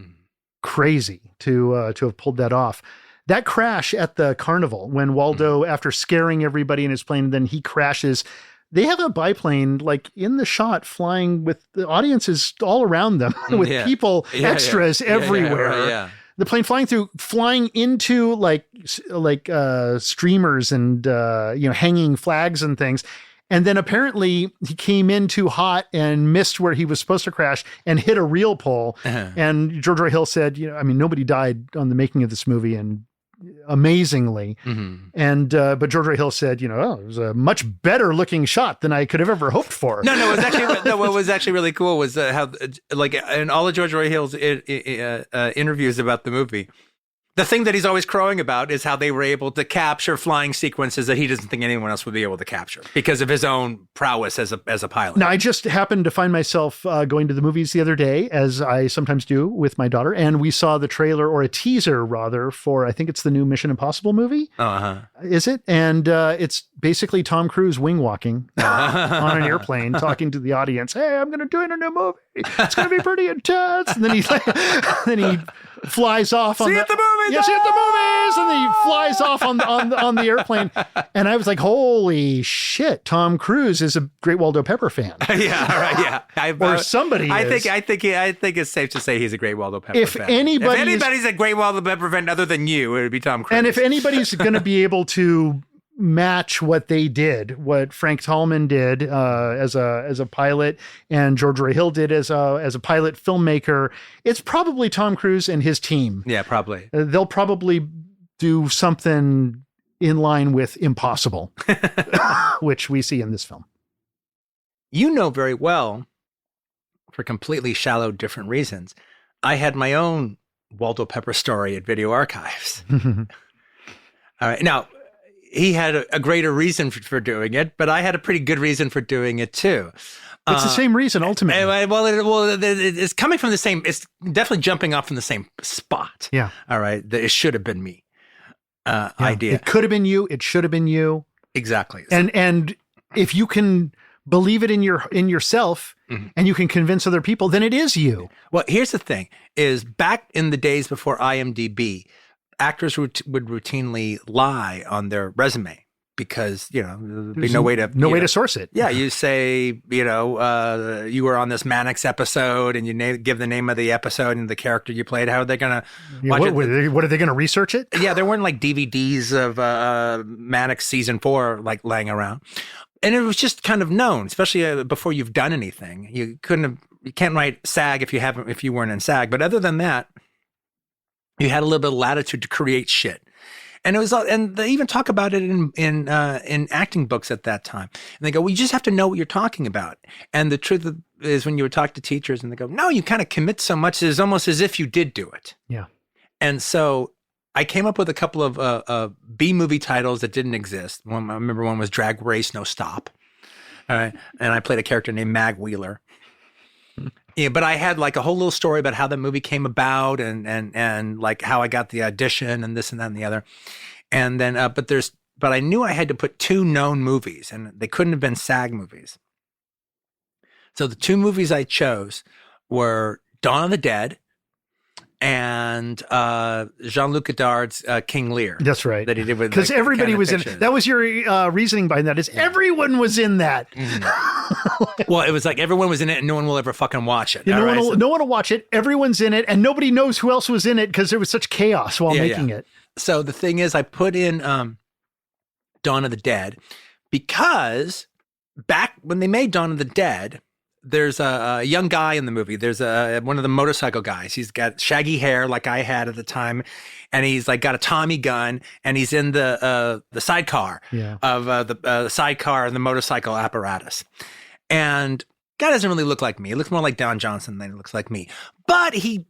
crazy to have pulled that off, that crash at the carnival when Waldo, after scaring everybody in his plane, then he crashes. They have a biplane like in the shot flying with the audiences all around them with people, extras everywhere. The plane flying into like streamers and, hanging flags and things. And then apparently he came in too hot and missed where he was supposed to crash and hit a reel pole. And George Roy Hill said, nobody died on the making of this movie, and amazingly. And, but George Roy Hill said, it was a much better looking shot than I could have ever hoped for. No, it was actually, what was actually really cool was how, like, in all of George Roy Hill's interviews about the movie, the thing that he's always crowing about is how they were able to capture flying sequences that he doesn't think anyone else would be able to capture because of his own prowess as a pilot. Now, I just happened to find myself going to the movies the other day, as I sometimes do with my daughter, and we saw the trailer, or a teaser rather, for, I think it's the new Mission Impossible movie. Is it? And it's basically Tom Cruise wing walking on an airplane, talking to the audience. Hey, I'm going to do it in a new movie. It's going to be pretty intense. And then he flies off on see you at the movies. Yeah, see you at the movies. And then he flies off on the airplane. And I was like, holy shit, Tom Cruise is a Great Waldo Pepper fan. Or somebody I is. think it's safe to say he's a Great Waldo Pepper fan. If anybody's a Great Waldo Pepper fan other than you, it would be Tom Cruise. And if anybody's going to be able to match what they did, what Frank Tallman did as a pilot, and George Roy Hill did as a pilot filmmaker, it's probably Tom Cruise and his team. Yeah, probably. They'll probably do something in line with Impossible, which we see in this film. You know very well, for completely shallow, different reasons, I had my own Waldo Pepper story at Video Archives. All right, now, he had a greater reason for doing it, but I had a pretty good reason for doing it too. It's the same reason, ultimately. It's coming from the same. It's definitely jumping off from the same spot. Yeah. All right. It should have been me. Idea. It could have been you. It should have been you. Exactly. And if you can believe it in yourself, and you can convince other people, then it is you. Well, here's the thing: is back in the days before IMDb, actors would routinely lie on their resume because, there'd be no way to source it. Yeah. You say, you were on this Mannix episode and you give the name of the episode and the character you played. How are they going to watch it? What are they going to research it? Yeah. There weren't like DVDs of Mannix season 4, like laying around. And it was just kind of known, especially before you've done anything. You can't write SAG if you weren't in SAG. But other than that, you had a little bit of latitude to create shit. And it was, and they even talk about it in acting books at that time. And they go, well, you just have to know what you're talking about. And the truth is, when you would talk to teachers and they go, no, you kind of commit so much, it's almost as if you did do it. Yeah. And so I came up with a couple of B movie titles that didn't exist. I remember one was Drag Race No Stop. All right. And I played a character named Mag Wheeler. Yeah, but I had like a whole little story about how the movie came about and like how I got the audition and this and that and the other. And then, but I knew I had to put 2 known movies and they couldn't have been SAG movies. So the 2 movies I chose were Dawn of the Dead and Jean-Luc Godard's King Lear. That's right. That he did with, because everybody was in. That was your reasoning behind that. Is everyone was in that? Well, it was like everyone was in it, and no one will ever fucking watch it. No one will watch it. Everyone's in it, and nobody knows who else was in it because there was such chaos while making it. So the thing is, I put in Dawn of the Dead because back when they made Dawn of the Dead, there's a young guy in the movie. There's one of the motorcycle guys. He's got shaggy hair like I had at the time. And he's like got a Tommy gun and he's in the sidecar of the sidecar and the motorcycle apparatus. And guy doesn't really look like me. He looks more like Don Johnson than he looks like me. but he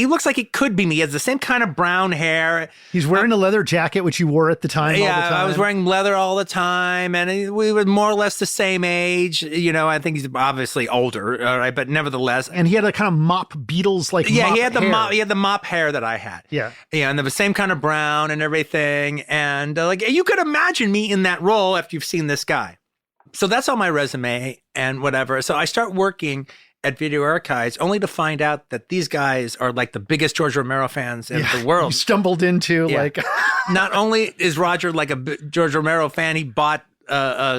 looks like he could be me. He has the same kind of brown hair. He's wearing a leather jacket, which you wore at the time. Yeah, all the time. I was wearing leather all the time, and we were more or less the same age. You know, I think he's obviously older, all right, but nevertheless. And he had a kind of mop Beatles like. Yeah, mop he had the hair. mop. He had the mop hair that I had. Yeah, and the same kind of brown and everything. And like you could imagine me in that role after you've seen this guy. So that's on my resume and whatever. So I start working at Video Archives, only to find out that these guys are like the biggest George Romero fans in the world. You stumbled into like. Not only is Roger like a George Romero fan, he bought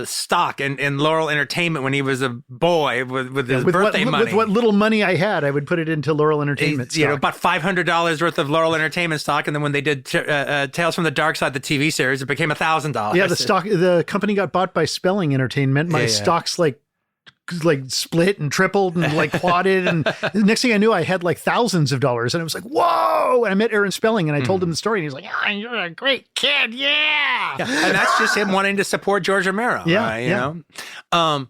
stock in Laurel Entertainment when he was a boy with his birthday money. With what little money I had, I would put it into Laurel Entertainment stock. You know, about $500 worth of Laurel Entertainment stock, and then when they did Tales from the Dark Side, the TV series, it became $1,000. Yeah, the company got bought by Spelling Entertainment. My stocks like split and tripled and like quadded, and the next thing I knew I had like thousands of dollars, and I was like, whoa. And I met Aaron Spelling and I told him the story, and he was like, oh, you're a great kid. Yeah. And that's just him wanting to support George Romero. You know?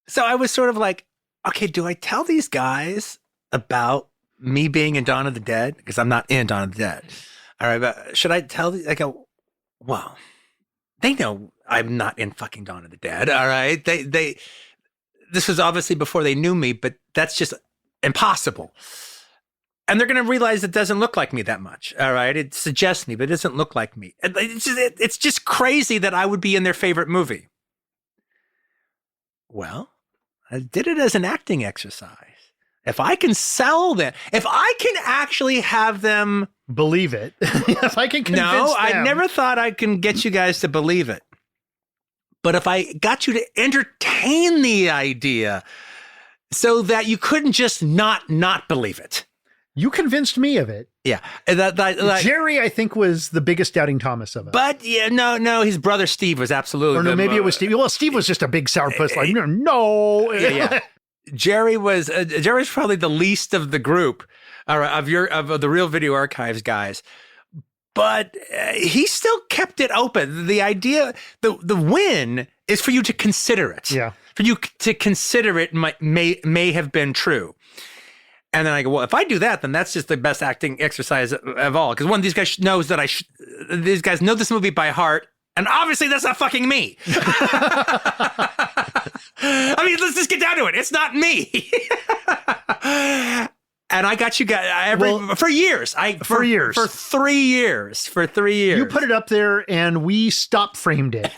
So I was sort of like, okay, do I tell these guys about me being in Dawn of the Dead? Because I'm not in Dawn of the Dead. All right, but should I tell these? I go, well, they know I'm not in fucking Dawn of the Dead. All right. This was obviously before they knew me, but that's just impossible. And they're going to realize it doesn't look like me that much. All right. It suggests me, but it doesn't look like me. It's just crazy that I would be in their favorite movie. Well, I did it as an acting exercise. If I can sell them, if I can actually have them believe it, if I can convince them. I never thought I can get you guys to believe it. But if I got you to entertain the idea so that you couldn't just not believe it. You convinced me of it. Yeah. Jerry, I think, was the biggest doubting Thomas of us. But no, his brother Steve was absolutely. Or no, maybe it was Steve. Well, Steve was just a big sourpuss. Like, no. Yeah. Jerry was probably the least of the group of the Real Video Archives guys. But he still kept it open. The idea, the win is for you to consider it. Yeah. For you to consider it may have been true. And then I go, well, if I do that, then that's just the best acting exercise of all. Because one of these guys knows that these guys know this movie by heart. And obviously that's not fucking me. I mean, let's just get down to it. It's not me. And I got you guys for years. For 3 years. For 3 years. You put it up there and we stop framed it.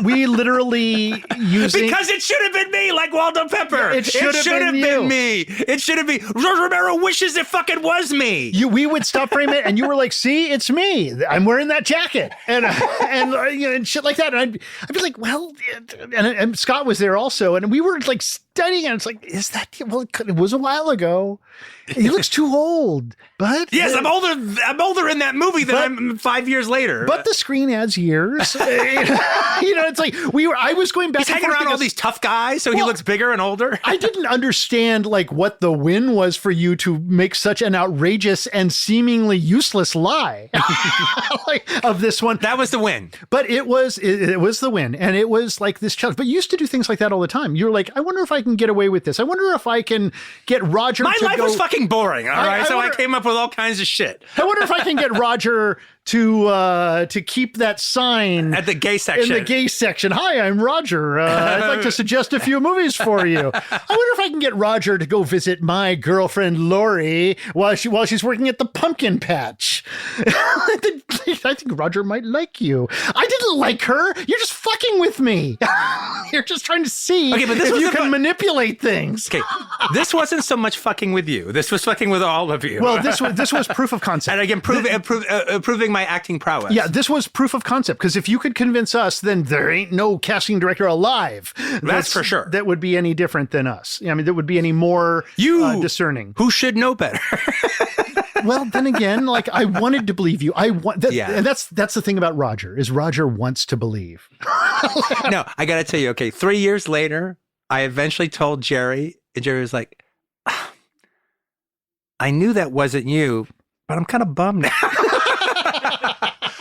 We literally using because it should have been me, like Waldo Pepper. It should have been me. It should have been. George Romero wishes it fucking was me. We would stop frame it, and you were like, "See, it's me. I'm wearing that jacket," and shit like that. And I'd be like, "Well," and Scott was there also, and we were like studying, and it's like, "Is that?" Well, it was a while ago. He looks too old, but yes, I'm older. I'm older in that movie than I'm 5 years later. But the screen adds years. It's like I was going back. He's hanging around all these tough guys, so he looks bigger and older. I didn't understand like what the win was for you to make such an outrageous and seemingly useless lie of this one. That was the win. But it was the win, and it was like this challenge. But you used to do things like that all the time. You're like, I wonder if I can get away with this. I wonder if I can get Roger. My life was fucking boring. All right, so I came up with all kinds of shit. I wonder if I can get Roger to keep that sign at the gay section. In the gay section. Hi, I'm Roger. I'd like to suggest a few movies for you. I wonder if I can get Roger to go visit my girlfriend Lori while she's working at the pumpkin patch. I think Roger might like you. I didn't like her. You're just fucking with me. You're just trying to see if you can manipulate things. Okay, this wasn't so much fucking with you. This was fucking with all of you. Well, this was proof of concept. And again, proving my acting prowess. Yeah, this was proof of concept, because if you could convince us, then there ain't no casting director alive. That's for sure. That would be any different than us. I mean, that would be any more discerning. Who should know better? Well, then again, like I wanted to believe you. And that's the thing about Roger, is Roger wants to believe. No, I got to tell you, okay, 3 years later, I eventually told Jerry, and Jerry was like, I knew that wasn't you, but I'm kind of bummed now.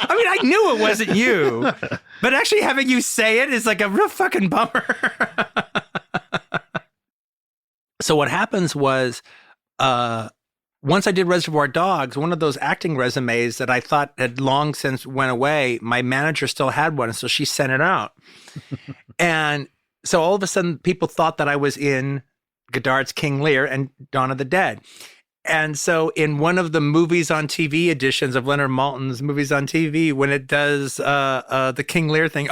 I mean, I knew it wasn't you, but actually having you say it is like a real fucking bummer. So what happens was once I did Reservoir Dogs, one of those acting resumes that I thought had long since went away, my manager still had one, so she sent it out. And so all of a sudden, people thought that I was in Godard's King Lear and Dawn of the Dead. And so in one of the movies on TV editions of Leonard Maltin's movies on TV, when it does the King Lear thing,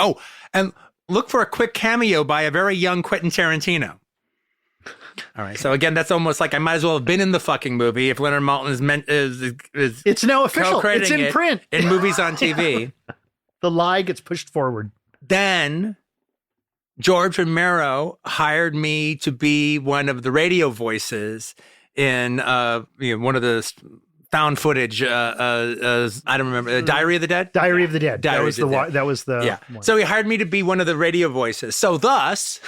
and look for a quick cameo by a very young Quentin Tarantino. All right. So again, that's almost like I might as well have been in the fucking movie if Leonard Maltin is it's now official. It's in print. In movies on TV. The lie gets pushed forward. Then George Romero hired me to be one of the radio voices in one of the found footage. I don't remember. Diary of the Dead. Diary of the Dead. That was the yeah. One. So he hired me to be one of the radio voices. So thus,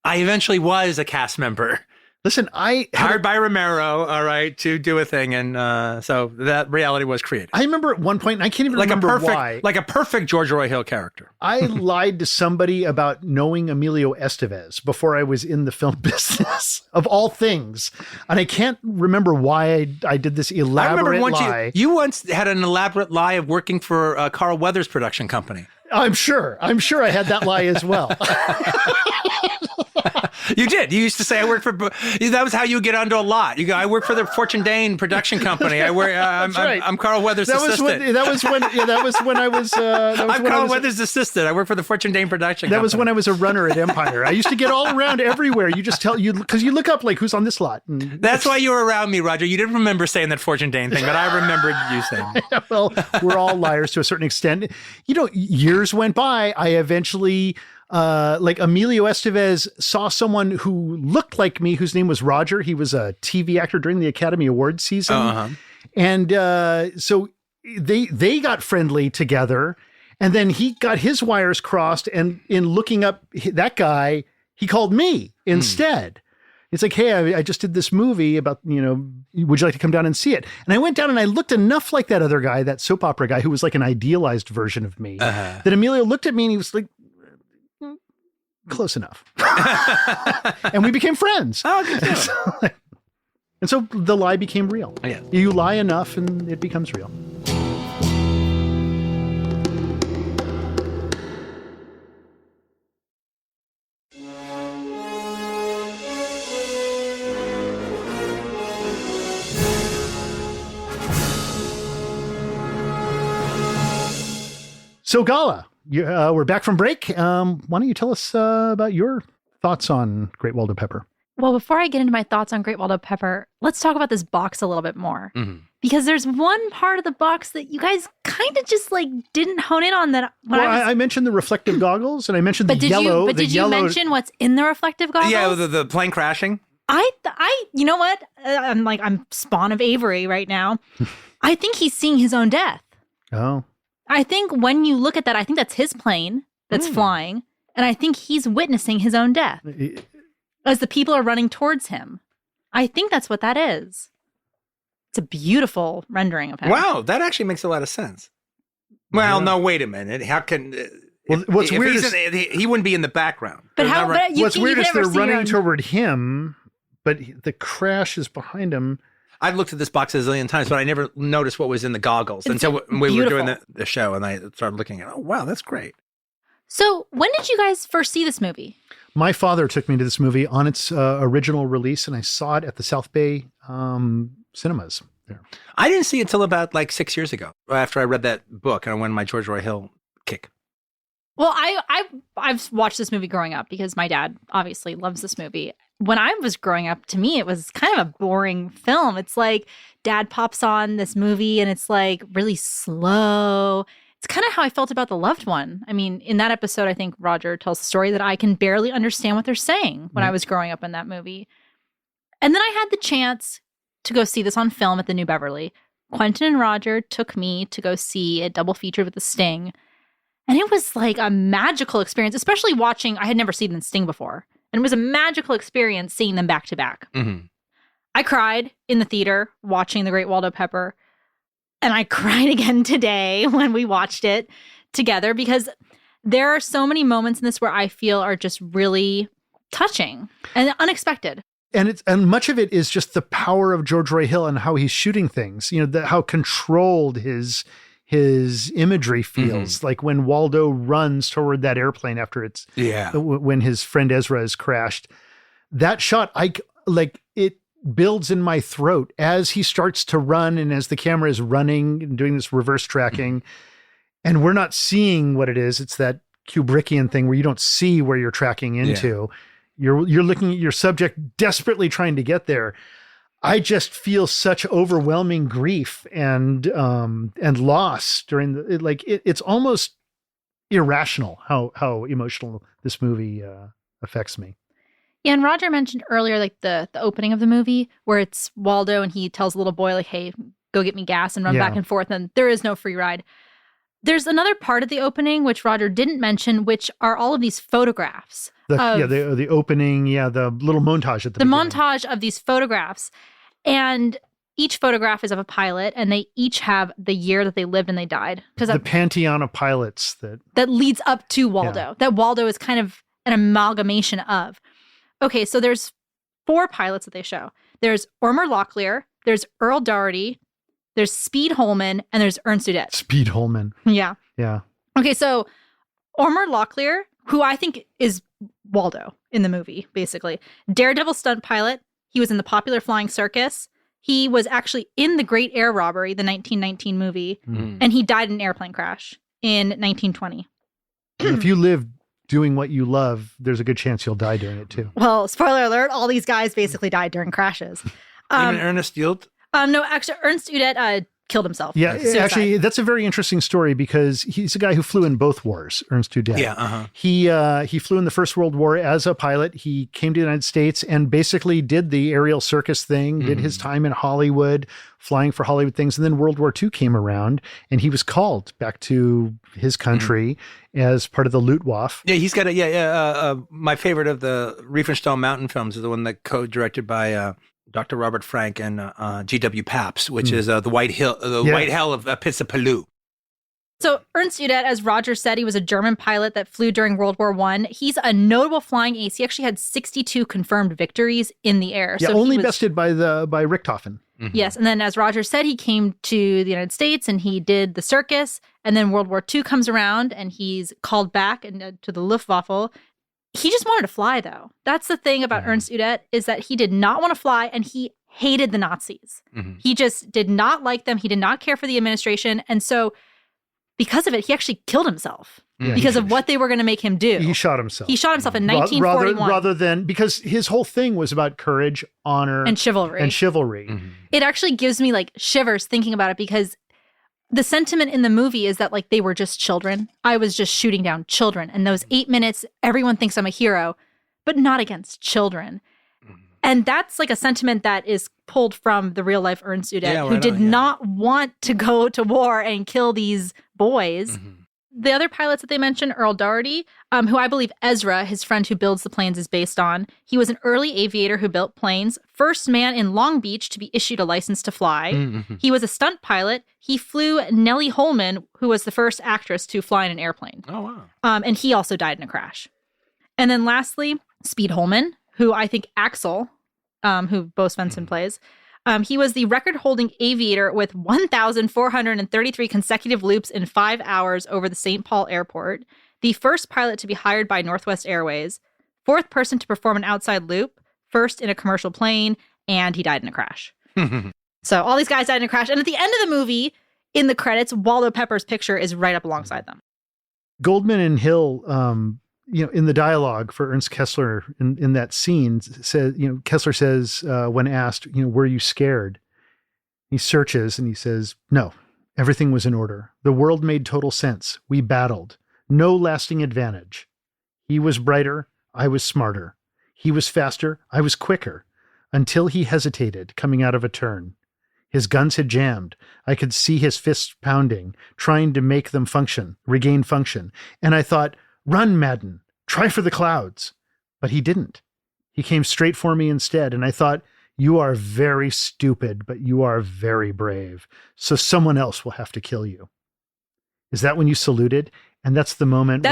I eventually was a cast member. Listen, I hired by Romero, all right, to do a thing, and so that reality was created. I remember at one point, and I can't even remember why. Like a perfect George Roy Hill character. I lied to somebody about knowing Emilio Estevez before I was in the film business, of all things, and I can't remember why I did this elaborate lie. You once had an elaborate lie of working for Carl Weathers' production company. I'm sure I had that lie as well. You did. You used to say I work for. That was how you get onto a lot. You go. I work for the Fortune Dane production company. I'm Carl Weathers' assistant. That was when I was. I'm Carl Weathers' assistant. I work for the Fortune Dane production company. That was when I was a runner at Empire. I used to get all around everywhere. You just because you look up like who's on this lot. That's why you were around me, Roger. You didn't remember saying that Fortune Dane thing, but I remembered you saying it. Well, we're all liars to a certain extent. Years went by. I eventually. Emilio Estevez saw someone who looked like me, whose name was Roger. He was a TV actor during the Academy Awards season. Uh-huh. And so they got friendly together. And then he got his wires crossed. And in looking up that guy, he called me instead. It's like, hey, I just did this movie about, would you like to come down and see it? And I went down and I looked enough like that other guy, that soap opera guy who was like an idealized version of me, that Emilio looked at me and he was like, close enough. And we became friends. Oh, good. And so the lie became real. Yeah. You lie enough and it becomes real. So Gala, we're back from break. Why don't you tell us about your thoughts on Great Waldo Pepper? Well, before I get into my thoughts on Great Waldo Pepper, let's talk about this box a little bit more. Mm-hmm. Because there's one part of the box that you guys kind of just didn't hone in on that. I mentioned the reflective goggles and I mentioned the yellow. But did you mention what's in the reflective goggles? Yeah, the plane crashing. You know what? I'm Spawn of Avery right now. I think he's seeing his own death. Oh. I think when you look at that, I think that's his plane that's flying. And I think he's witnessing his own death as the people are running towards him. I think that's what that is. It's a beautiful rendering of him. Wow, that actually makes a lot of sense. Well, no, wait a minute. How can... what's weird is... he wouldn't be in the background. But what's weird is they're running toward him, but the crash is behind him. I've looked at this box a zillion times, but I never noticed what was in the goggles until we were doing the show, and I started looking at it. Oh, wow, that's great. So when did you guys first see this movie? My father took me to this movie on its original release, and I saw it at the South Bay cinemas there. I didn't see it until about 6 years ago, after I read that book, and I went on my George Roy Hill kick. Well, I've watched this movie growing up because my dad obviously loves this movie. When I was growing up, to me, it was kind of a boring film. It's like dad pops on this movie and it's really slow. It's kind of how I felt about The Loved One. I mean, in that episode, I think Roger tells the story that I can barely understand what they're saying when I was growing up in that movie. And then I had the chance to go see this on film at the New Beverly. Quentin and Roger took me to go see a double feature with The Sting. And it was a magical experience, especially watching. I had never seen The Sting before. And it was a magical experience seeing them back to back. Mm-hmm. I cried in the theater watching The Great Waldo Pepper. And I cried again today when we watched it together because there are so many moments in this where I feel are just really touching and unexpected. And much of it is just the power of George Roy Hill and how he's shooting things, how controlled his imagery feels. Like when Waldo runs toward that airplane after when his friend Ezra has crashed, that shot, it builds in my throat as he starts to run and as the camera is running and doing this reverse tracking, and we're not seeing what it is. It's that Kubrickian thing where you don't see where you're tracking into. You're looking at your subject desperately trying to get there. I just feel such overwhelming grief and loss during it's almost irrational how emotional this movie affects me. Yeah, and Roger mentioned earlier, like the opening of the movie where it's Waldo and he tells the little boy, like, hey, go get me gas and run back and forth. And there is no free ride. There's another part of the opening, which Roger didn't mention, which are all of these photographs. The opening, the little montage at the beginning. Montage of these photographs. And each photograph is of a pilot, and they each have the year that they lived and they died. The pantheon of pilots that leads up to Waldo, that Waldo is kind of an amalgamation of. Okay, so there's 4 pilots that they show. There's Ormer Locklear, there's Earl Doherty, there's Speed Holman, and there's Ernst Udet. Speed Holman. Yeah. Yeah. Okay, so Ormer Locklear, who I think is Waldo in the movie, basically. Daredevil stunt pilot. He was in the popular Flying Circus. He was actually in the Great Air Robbery, the 1919 movie, and he died in an airplane crash in 1920. If you live doing what you love, there's a good chance you'll die doing it too. Well, spoiler alert, all these guys basically died during crashes. Even Ernest Udet? No, actually, Ernst Udet killed himself. Yeah, actually, that's a very interesting story because he's a guy who flew in both wars, Ernst Udet. Yeah, He flew in the First World War as a pilot. He came to the United States and basically did the aerial circus thing, did his time in Hollywood, flying for Hollywood things. And then World War II came around and he was called back to his country as part of the Luftwaffe. Yeah, he's got my favorite of the Riefenstahl Mountain films is the one that co-directed by Dr. Robert Frank and G.W. Pabst, which is the White Hell of Pizzapaloo. So Ernst Udet, as Roger said, he was a German pilot that flew during World War I. He's a notable flying ace. He actually had 62 confirmed victories in the air. Yeah, so only bested by Richthofen. Yes, and then as Roger said, he came to the United States and he did the circus, and then World War II comes around and he's called back to the Luftwaffe. He just wanted to fly, though. That's the thing about Ernst Udet, is that he did not want to fly and he hated the Nazis. He just did not like them. He did not care for the administration. And so because of it, he actually killed himself because of what they were going to make him do. He shot himself. He shot himself in 1941. Rather than, because his whole thing was about courage, honor, and chivalry. It actually gives me like shivers thinking about it because the sentiment in the movie is that like they were just children. I was just shooting down children. And those 8 minutes, everyone thinks I'm a hero, but not against children. And that's like a sentiment that is pulled from the real life Ernst Udet, who did not want to go to war and kill these boys. The other pilots that they mentioned, Earl Doherty, who I believe Ezra, his friend who builds the planes, is based on. He was an early aviator who built planes, first man in Long Beach to be issued a license to fly. He was a stunt pilot. He flew Nellie Holman, who was the first actress to fly in an airplane. Oh, wow. And he also died in a crash. And then lastly, Speed Holman, who I think Axel, who Bo Svensson plays, he was the record-holding aviator with 1,433 consecutive loops in 5 hours over the St. Paul airport, the first pilot to be hired by Northwest Airways, fourth person to perform an outside loop, first in a commercial plane, and he died in a crash. So all these guys died in a crash. And at the end of the movie, in the credits, Waldo Pepper's picture is right up alongside them. Goldman and Hill, in the dialogue for Ernst Kesler in that scene says, Kesler says, when asked, were you scared? He searches and he says, no, everything was in order. The world made total sense. We battled. No lasting advantage. He was brighter. I was smarter. He was faster. I was quicker, until he hesitated coming out of a turn. His guns had jammed. I could see his fists pounding, trying to make them regain function. And I thought, run, Madden, try for the clouds. But he didn't. He came straight for me instead. And I thought, you are very stupid, but you are very brave. So someone else will have to kill you. Is that when you saluted? And that's the moment.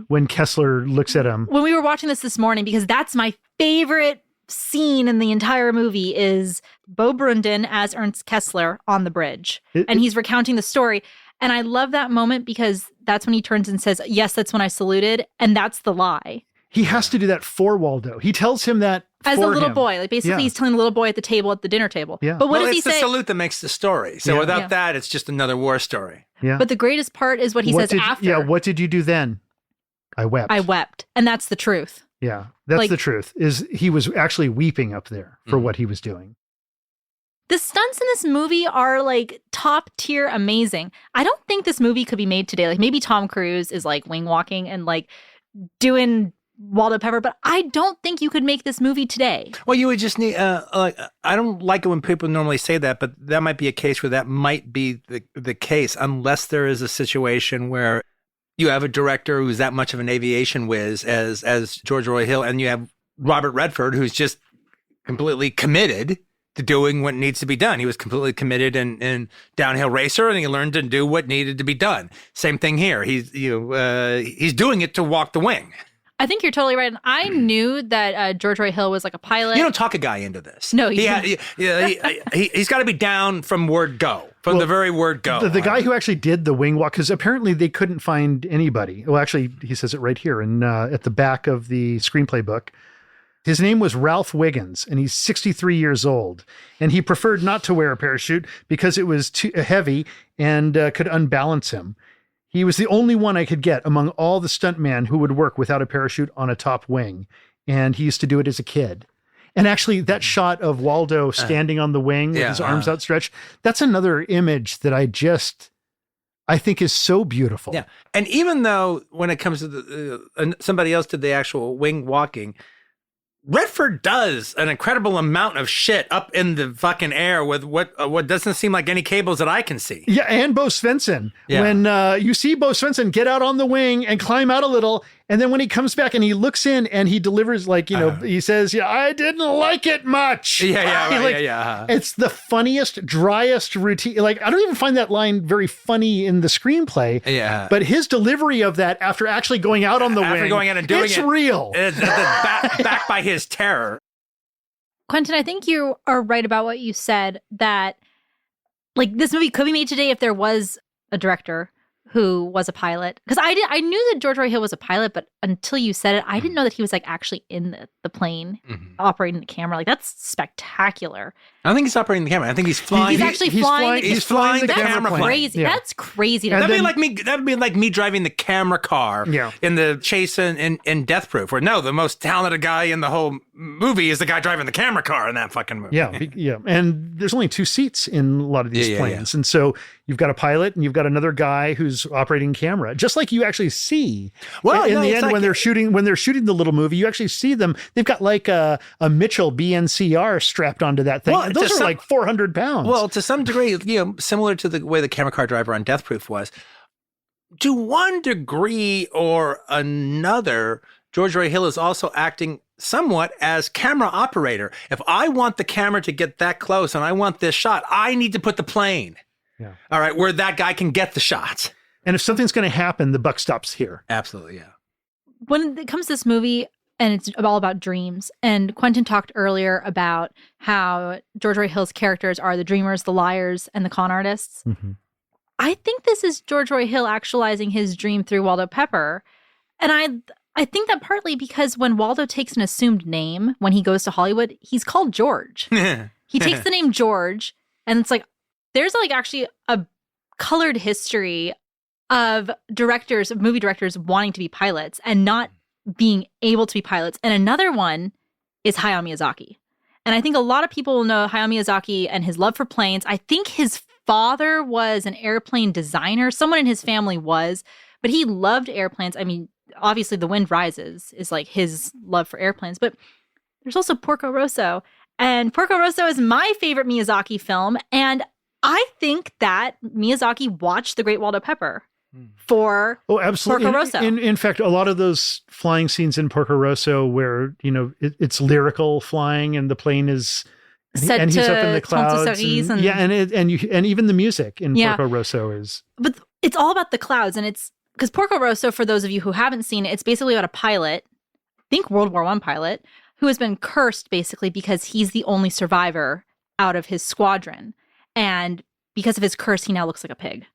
When Kesler looks at him. When we were watching this morning, because that's my favorite scene in the entire movie is Bo Bundin as Ernst Kesler on the bridge. And he's recounting the story. And I love that moment because that's when he turns and says, yes, that's when I saluted. And that's the lie. He has to do that for Waldo. He tells him that as a little him. boy. Like basically he's telling the little boy at the table, at the dinner table. Yeah. But what does he say? It's the salute that makes the story. So without that, it's just another war story. Yeah. But the greatest part is what he says after. Yeah, what did you do then? I wept. I wept. And that's the truth. Yeah, that's the truth, is he was actually weeping up there for what he was doing. The stunts in this movie are like top tier amazing. I don't think this movie could be made today. Like maybe Tom Cruise is like wing walking and like doing Waldo Pepper, but I don't think you could make this movie today. Well, you would just need, I don't like it when people normally say that, but that might be a case where that might be the case, unless there is a situation where you have a director who's that much of an aviation whiz as George Roy Hill, and you have Robert Redford, who's just completely committed to doing what needs to be done. He was completely committed in Downhill Racer, and he learned to do what needed to be done. Same thing here. He's doing it to walk the wing. I think you're totally right. And I knew that George Roy Hill was like a pilot. You don't talk a guy into this. No, he's got to be down from word go, from the very word go. The guy who actually did the wing walk, because apparently they couldn't find anybody. Well, actually, he says it right here at the back of the screenplay book. His name was Ralph Wiggins, and he's 63 years old. And he preferred not to wear a parachute because it was too heavy and could unbalance him. He was the only one I could get among all the stuntmen who would work without a parachute on a top wing. And he used to do it as a kid. And actually, that shot of Waldo standing on the wing with his arms outstretched, that's another image that I think is so beautiful. Yeah. And even though when it comes to somebody else did the actual wing walking, Redford does an incredible amount of shit up in the fucking air with what doesn't seem like any cables that I can see. Yeah, and Bo Svensson. Yeah. When you see Bo Svensson get out on the wing and climb out a little, and then when he comes back and he looks in and he delivers, he says, I didn't like it much. Yeah. It's the funniest, driest routine. Like, I don't even find that line very funny in the screenplay. Yeah. But his delivery of that after actually going out on the wing, after going out and doing it's real. It's back by his terror. Quentin, I think you are right about what you said, that like this movie could be made today if there was a director who was a pilot. Because I knew that George Roy Hill was a pilot, but until you said it, I didn't know that he was like actually in the plane operating the camera. Like, that's spectacular. I don't think he's operating the camera. I think he's flying. He's actually flying. He's flying the camera plane. Crazy. Yeah. That's crazy. That'd be like me driving the camera car in the chase in Death Proof. Where no, the most talented guy in the whole movie is the guy driving the camera car in that fucking movie. Yeah. And there's only 2 seats in a lot of these planes. And so you've got a pilot and you've got another guy who's operating camera, just like you actually see. Well, in the end, like, when they're shooting the little movie, you actually see them. They've got like a Mitchell BNCR strapped onto that thing. Well, those are like 400 pounds. Well, to some degree, similar to the way the camera car driver on Death Proof was. To one degree or another, George Roy Hill is also acting somewhat as camera operator. If I want the camera to get that close and I want this shot, I need to put the plane. Yeah. All right, where that guy can get the shots. And if something's going to happen, the buck stops here. Absolutely, yeah. When it comes to this movie, and it's all about dreams, and Quentin talked earlier about how George Roy Hill's characters are the dreamers, the liars, and the con artists. Mm-hmm. I think this is George Roy Hill actualizing his dream through Waldo Pepper. And I think that partly because when Waldo takes an assumed name when he goes to Hollywood, he's called George. He takes the name George, and it's like, there's like actually a colored history of movie directors wanting to be pilots and not being able to be pilots. And another one is Hayao Miyazaki. And I think a lot of people will know Hayao Miyazaki and his love for planes. I think his father was an airplane designer. Someone in his family was, but he loved airplanes. I mean, obviously The Wind Rises is like his love for airplanes, but there's also Porco Rosso. And Porco Rosso is my favorite Miyazaki film. And I think that Miyazaki watched The Great Waldo Pepper for absolutely. Porco Rosso. In fact, a lot of those flying scenes in Porco Rosso where, it's lyrical flying and the plane is set and to he's up in the clouds. And even the music in Porco Rosso is. But it's all about the clouds. And it's because Porco Rosso, for those of you who haven't seen it, it's basically about a pilot, I think World War I pilot, who has been cursed basically because he's the only survivor out of his squadron. And because of his curse, he now looks like a pig.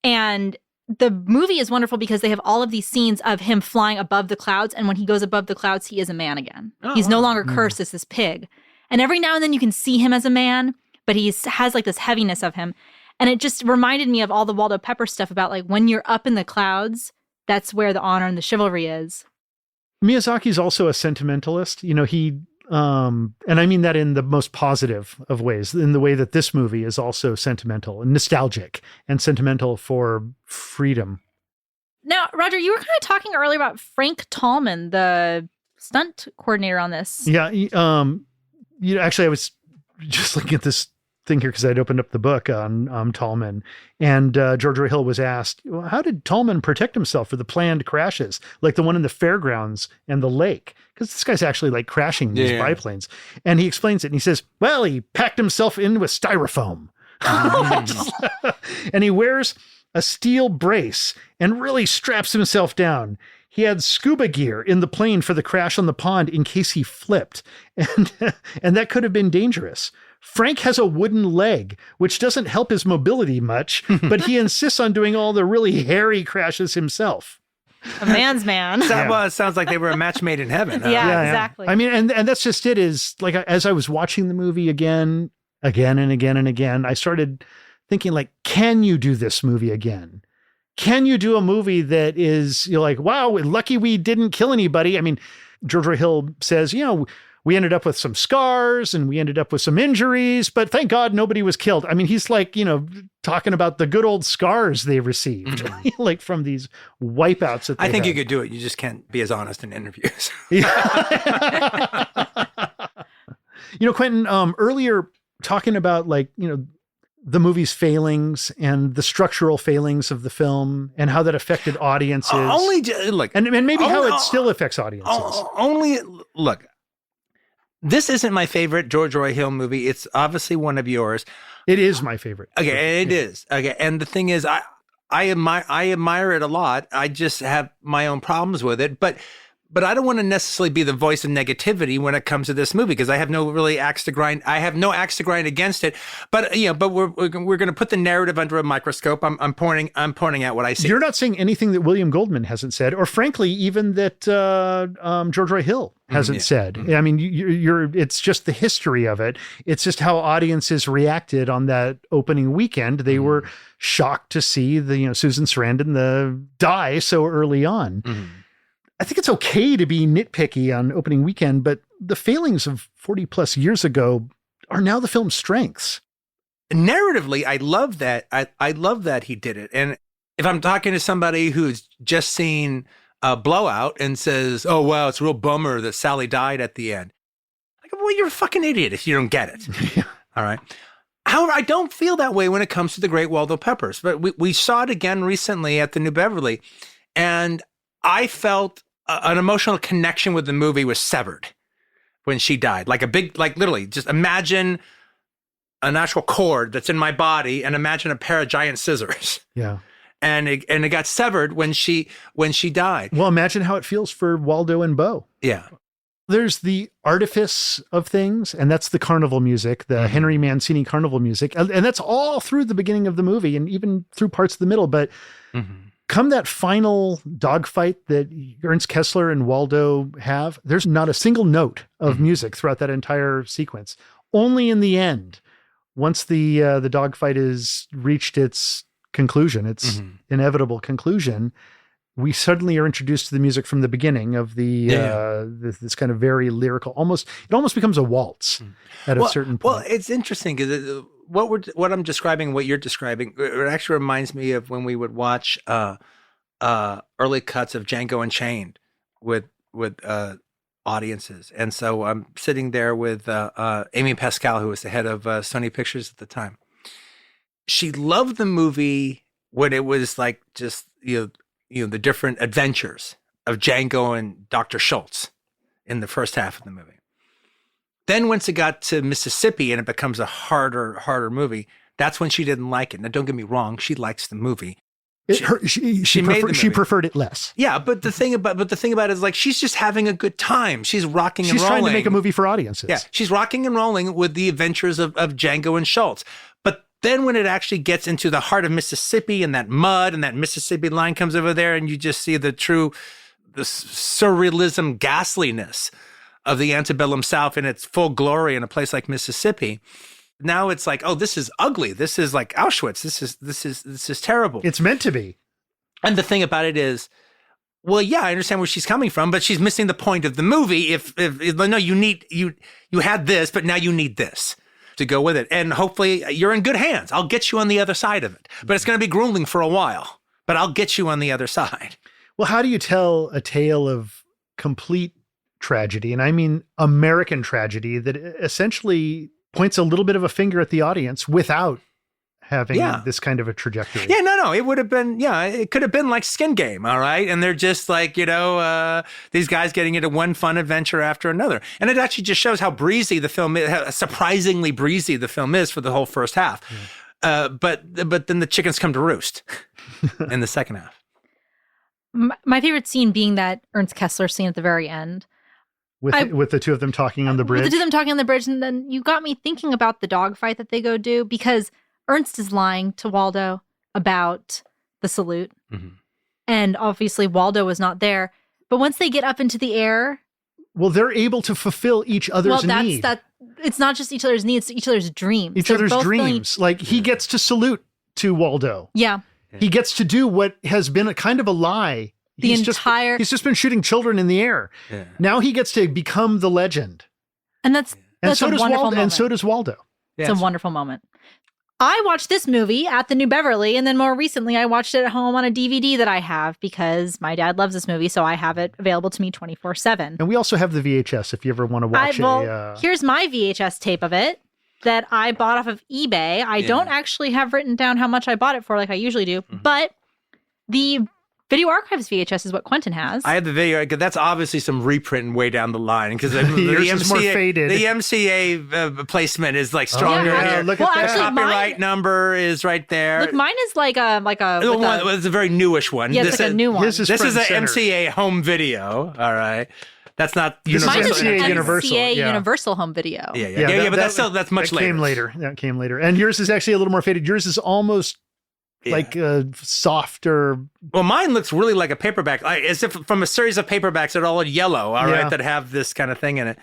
And the movie is wonderful because they have all of these scenes of him flying above the clouds. And when he goes above the clouds, he is a man again. He's no longer cursed as this pig. And every now and then you can see him as a man, but he has like this heaviness of him. And it just reminded me of all the Waldo Pepper stuff about like when you're up in the clouds, that's where the honor and the chivalry is. Miyazaki's also a sentimentalist. You know, and I mean that in the most positive of ways, in the way that this movie is also sentimental and nostalgic and sentimental for freedom. Now, Roger, you were kind of talking earlier about Frank Tallman, the stunt coordinator on this. Yeah. Actually, I was just looking at this thing here because I'd opened up the book on Tallman, and George Roy Hill was asked, well, how did Tallman protect himself for the planned crashes, like the one in the fairgrounds and the lake? Because this guy's actually like crashing these biplanes. And he explains it, and he says, well, he packed himself in with styrofoam. And he wears a steel brace and really straps himself down. He had scuba gear in the plane for the crash on the pond in case he flipped. And that could have been dangerous. Frank has a wooden leg, which doesn't help his mobility much, but he insists on doing all the really hairy crashes himself. A man's man. Well, it sounds like they were a match made in heaven. Huh? Yeah, exactly. I mean, and that's just it, is like, as I was watching the movie again and again, I started thinking, like, can you do this movie again? Can you do a movie that is, you're like, wow, lucky we didn't kill anybody? I mean, George Roy Hill says, we ended up with some scars and we ended up with some injuries, but thank God nobody was killed. I mean, he's like, talking about the good old scars they received, like from these wipeouts that they I think had. you could do it. You just can't be as honest in interviews. Quentin, earlier talking about the movie's failings and the structural failings of the film and how that affected audiences. And maybe how it still affects audiences. Look, this isn't my favorite George Roy Hill movie. It's obviously one of yours. It is my favorite. Okay, it is. Okay, and the thing is, I admire it a lot. I just have my own problems with it, but I don't want to necessarily be the voice of negativity when it comes to this movie, because I have no really axe to grind. I have no axe to grind against it. But we're going to put the narrative under a microscope. I'm pointing at what I see. You're not saying anything that William Goldman hasn't said, or frankly, even that George Roy Hill hasn't said. I mean, it's just the history of it. It's just how audiences reacted on that opening weekend. They were shocked to see the Susan Sarandon die so early on. I think it's okay to be nitpicky on opening weekend, but the failings of 40 plus years ago are now the film's strengths. Narratively, I love that. I love that he did it. And if I'm talking to somebody who's just seen Blowout and says, oh, wow, it's a real bummer that Sally died at the end. I go, well, you're a fucking idiot if you don't get it. All right. However, I don't feel that way when it comes to the Great Waldo Peppers, but we saw it again recently at the New Beverly, and I felt an emotional connection with the movie was severed when she died. Like literally, just imagine an actual cord that's in my body and imagine a pair of giant scissors. Yeah. And it got severed when she died. Well, imagine how it feels for Waldo and Bo. Yeah. There's the artifice of things, and that's the carnival music, the Henry Mancini carnival music. And that's all through the beginning of the movie and even through parts of the middle. But come that final dogfight that Ernst Kesler and Waldo have, there's not a single note of music throughout that entire sequence. Only in the end, once the dogfight is reached its conclusion, its inevitable conclusion, we suddenly are introduced to the music from the beginning of this kind of very lyrical, it almost becomes a waltz at a certain point. Well, it's interesting because what I'm describing, what you're describing, it actually reminds me of when we would watch early cuts of Django Unchained with audiences. And so I'm sitting there with Amy Pascal, who was the head of Sony Pictures at the time. She loved the movie when it was like just the different adventures of Django and Dr. Schultz in the first half of the movie. Then once it got to Mississippi and it becomes a harder movie, that's when she didn't like it. Now, don't get me wrong, she likes the movie. She preferred it less. Yeah, but the thing about it is like she's just having a good time. She's rocking and rolling. She's trying to make a movie for audiences. Yeah, she's rocking and rolling with the adventures of Django and Schultz. But then when it actually gets into the heart of Mississippi and that mud and that Mississippi line comes over there and you just see the surrealism ghastliness of the antebellum South in its full glory in a place like Mississippi. Now it's like, oh, this is ugly. This is like Auschwitz. This is terrible. It's meant to be. And the thing about it is, well, yeah, I understand where she's coming from, but she's missing the point of the movie. If no, you had this, but now you need this to go with it. And hopefully you're in good hands. I'll get you on the other side of it. But it's going to be grueling for a while, but I'll get you on the other side. Well, how do you tell a tale of complete tragedy? And I mean American tragedy that essentially points a little bit of a finger at the audience without having this kind of a trajectory. Yeah, no, it would have been, it could have been like Skin Game, all right? And they're just like, these guys getting into one fun adventure after another. And it actually just shows how breezy the film is, how surprisingly breezy the film is for the whole first half. But then the chickens come to roost in the second half. My favorite scene being that Ernst Kesler scene at the very end. With the two of them talking on the bridge? With the two of them talking on the bridge. And then you got me thinking about the dogfight that they go do, because Ernst is lying to Waldo about the salute. Mm-hmm. And obviously Waldo was not there. But once they get up into the air... Well, they're able to fulfill each other's need. It's not just each other's needs, it's each other's dreams. Each other's dreams. Like, he gets to salute to Waldo. Yeah. He gets to do what has been a kind of a lie. He's just been shooting children in the air. Yeah. Now he gets to become the legend. And that's so a does wonderful moment. And so does Waldo. It's a wonderful moment. I watched this movie at the New Beverly, and then more recently I watched it at home on a DVD that I have because my dad loves this movie, so I have it available to me 24/7. And we also have the VHS if you ever want to watch here's my VHS tape of it that I bought off of eBay. I don't actually have written down how much I bought it for like I usually do, but the Video Archives VHS is what Quentin has. I have the video. That's obviously some reprinting way down the line because the MCA, more faded. The MCA placement is like stronger. Look at that. Copyright number is right there. Look, mine is like a. It's a very newish one. Yeah, it's like a new one. This is an MCA home video. All right. That's not Universal. Mine is MCA Universal. Universal home video. Yeah, but that's much later. That came later. And yours is actually a little more faded. Yours is almost like softer. Well, mine looks really like a paperback, like as if from a series of paperbacks that are all yellow, right, that have this kind of thing in it.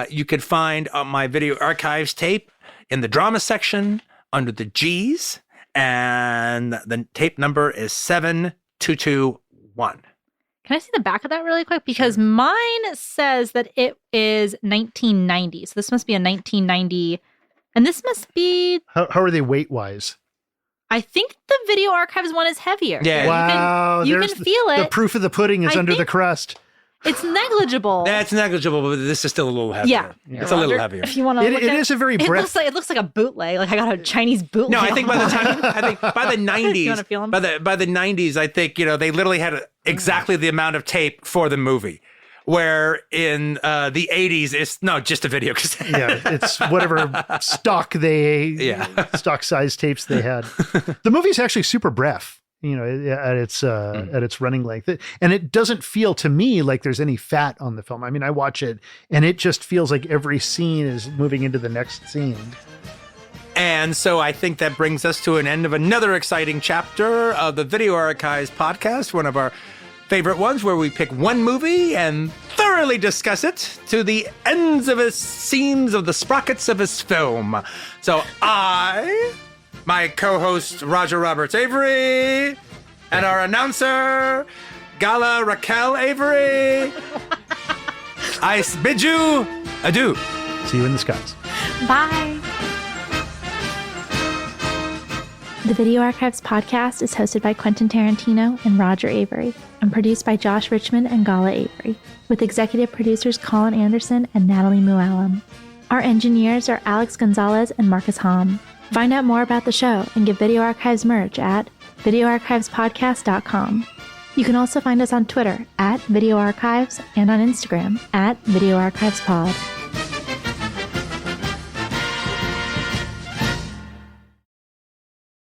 You could find my Video Archives tape in the drama section under the G's, and the tape number is 7221. Can I see the back of that really quick? Because mine says that it is 1990. So this must be a 1990. And this must be... How are they weight-wise? I think the Video Archives one is heavier. Yeah. Wow. You can feel it. The proof of the pudding is under the crust. It's negligible. That's negligible, but this is still a little heavier. Yeah. It's a little heavier. If you want to it is a very it looks like a bootleg. Like I got a Chinese bootleg. No, I think by the 90s, you want to feel them? by the 90s, I think, they literally had exactly the amount of tape for the movie. Where in the 80s, it's just a video cassette. Yeah, it's whatever stock size tapes they had. The movie's actually super brief, at its running length. And it doesn't feel to me like there's any fat on the film. I mean, I watch it and it just feels like every scene is moving into the next scene. And so I think that brings us to an end of another exciting chapter of the Video Archives podcast, one of our favorite ones where we pick one movie and thoroughly discuss it to the ends of its seams of the sprockets of his film. So my co-host Roger Roberts Avery, and our announcer Gala Raquel Avery, I bid you adieu. See you in the skies. Bye. The Video Archives podcast is hosted by Quentin Tarantino and Roger Avery and produced by Josh Richmond and Gala Avery, with executive producers Colin Anderson and Natalie Muallim. Our engineers are Alex Gonzalez and Marcus Hom. Find out more about the show and get Video Archives merch at videoarchivespodcast.com. You can also find us on Twitter @Video Archives and on Instagram @Video Archives Pod.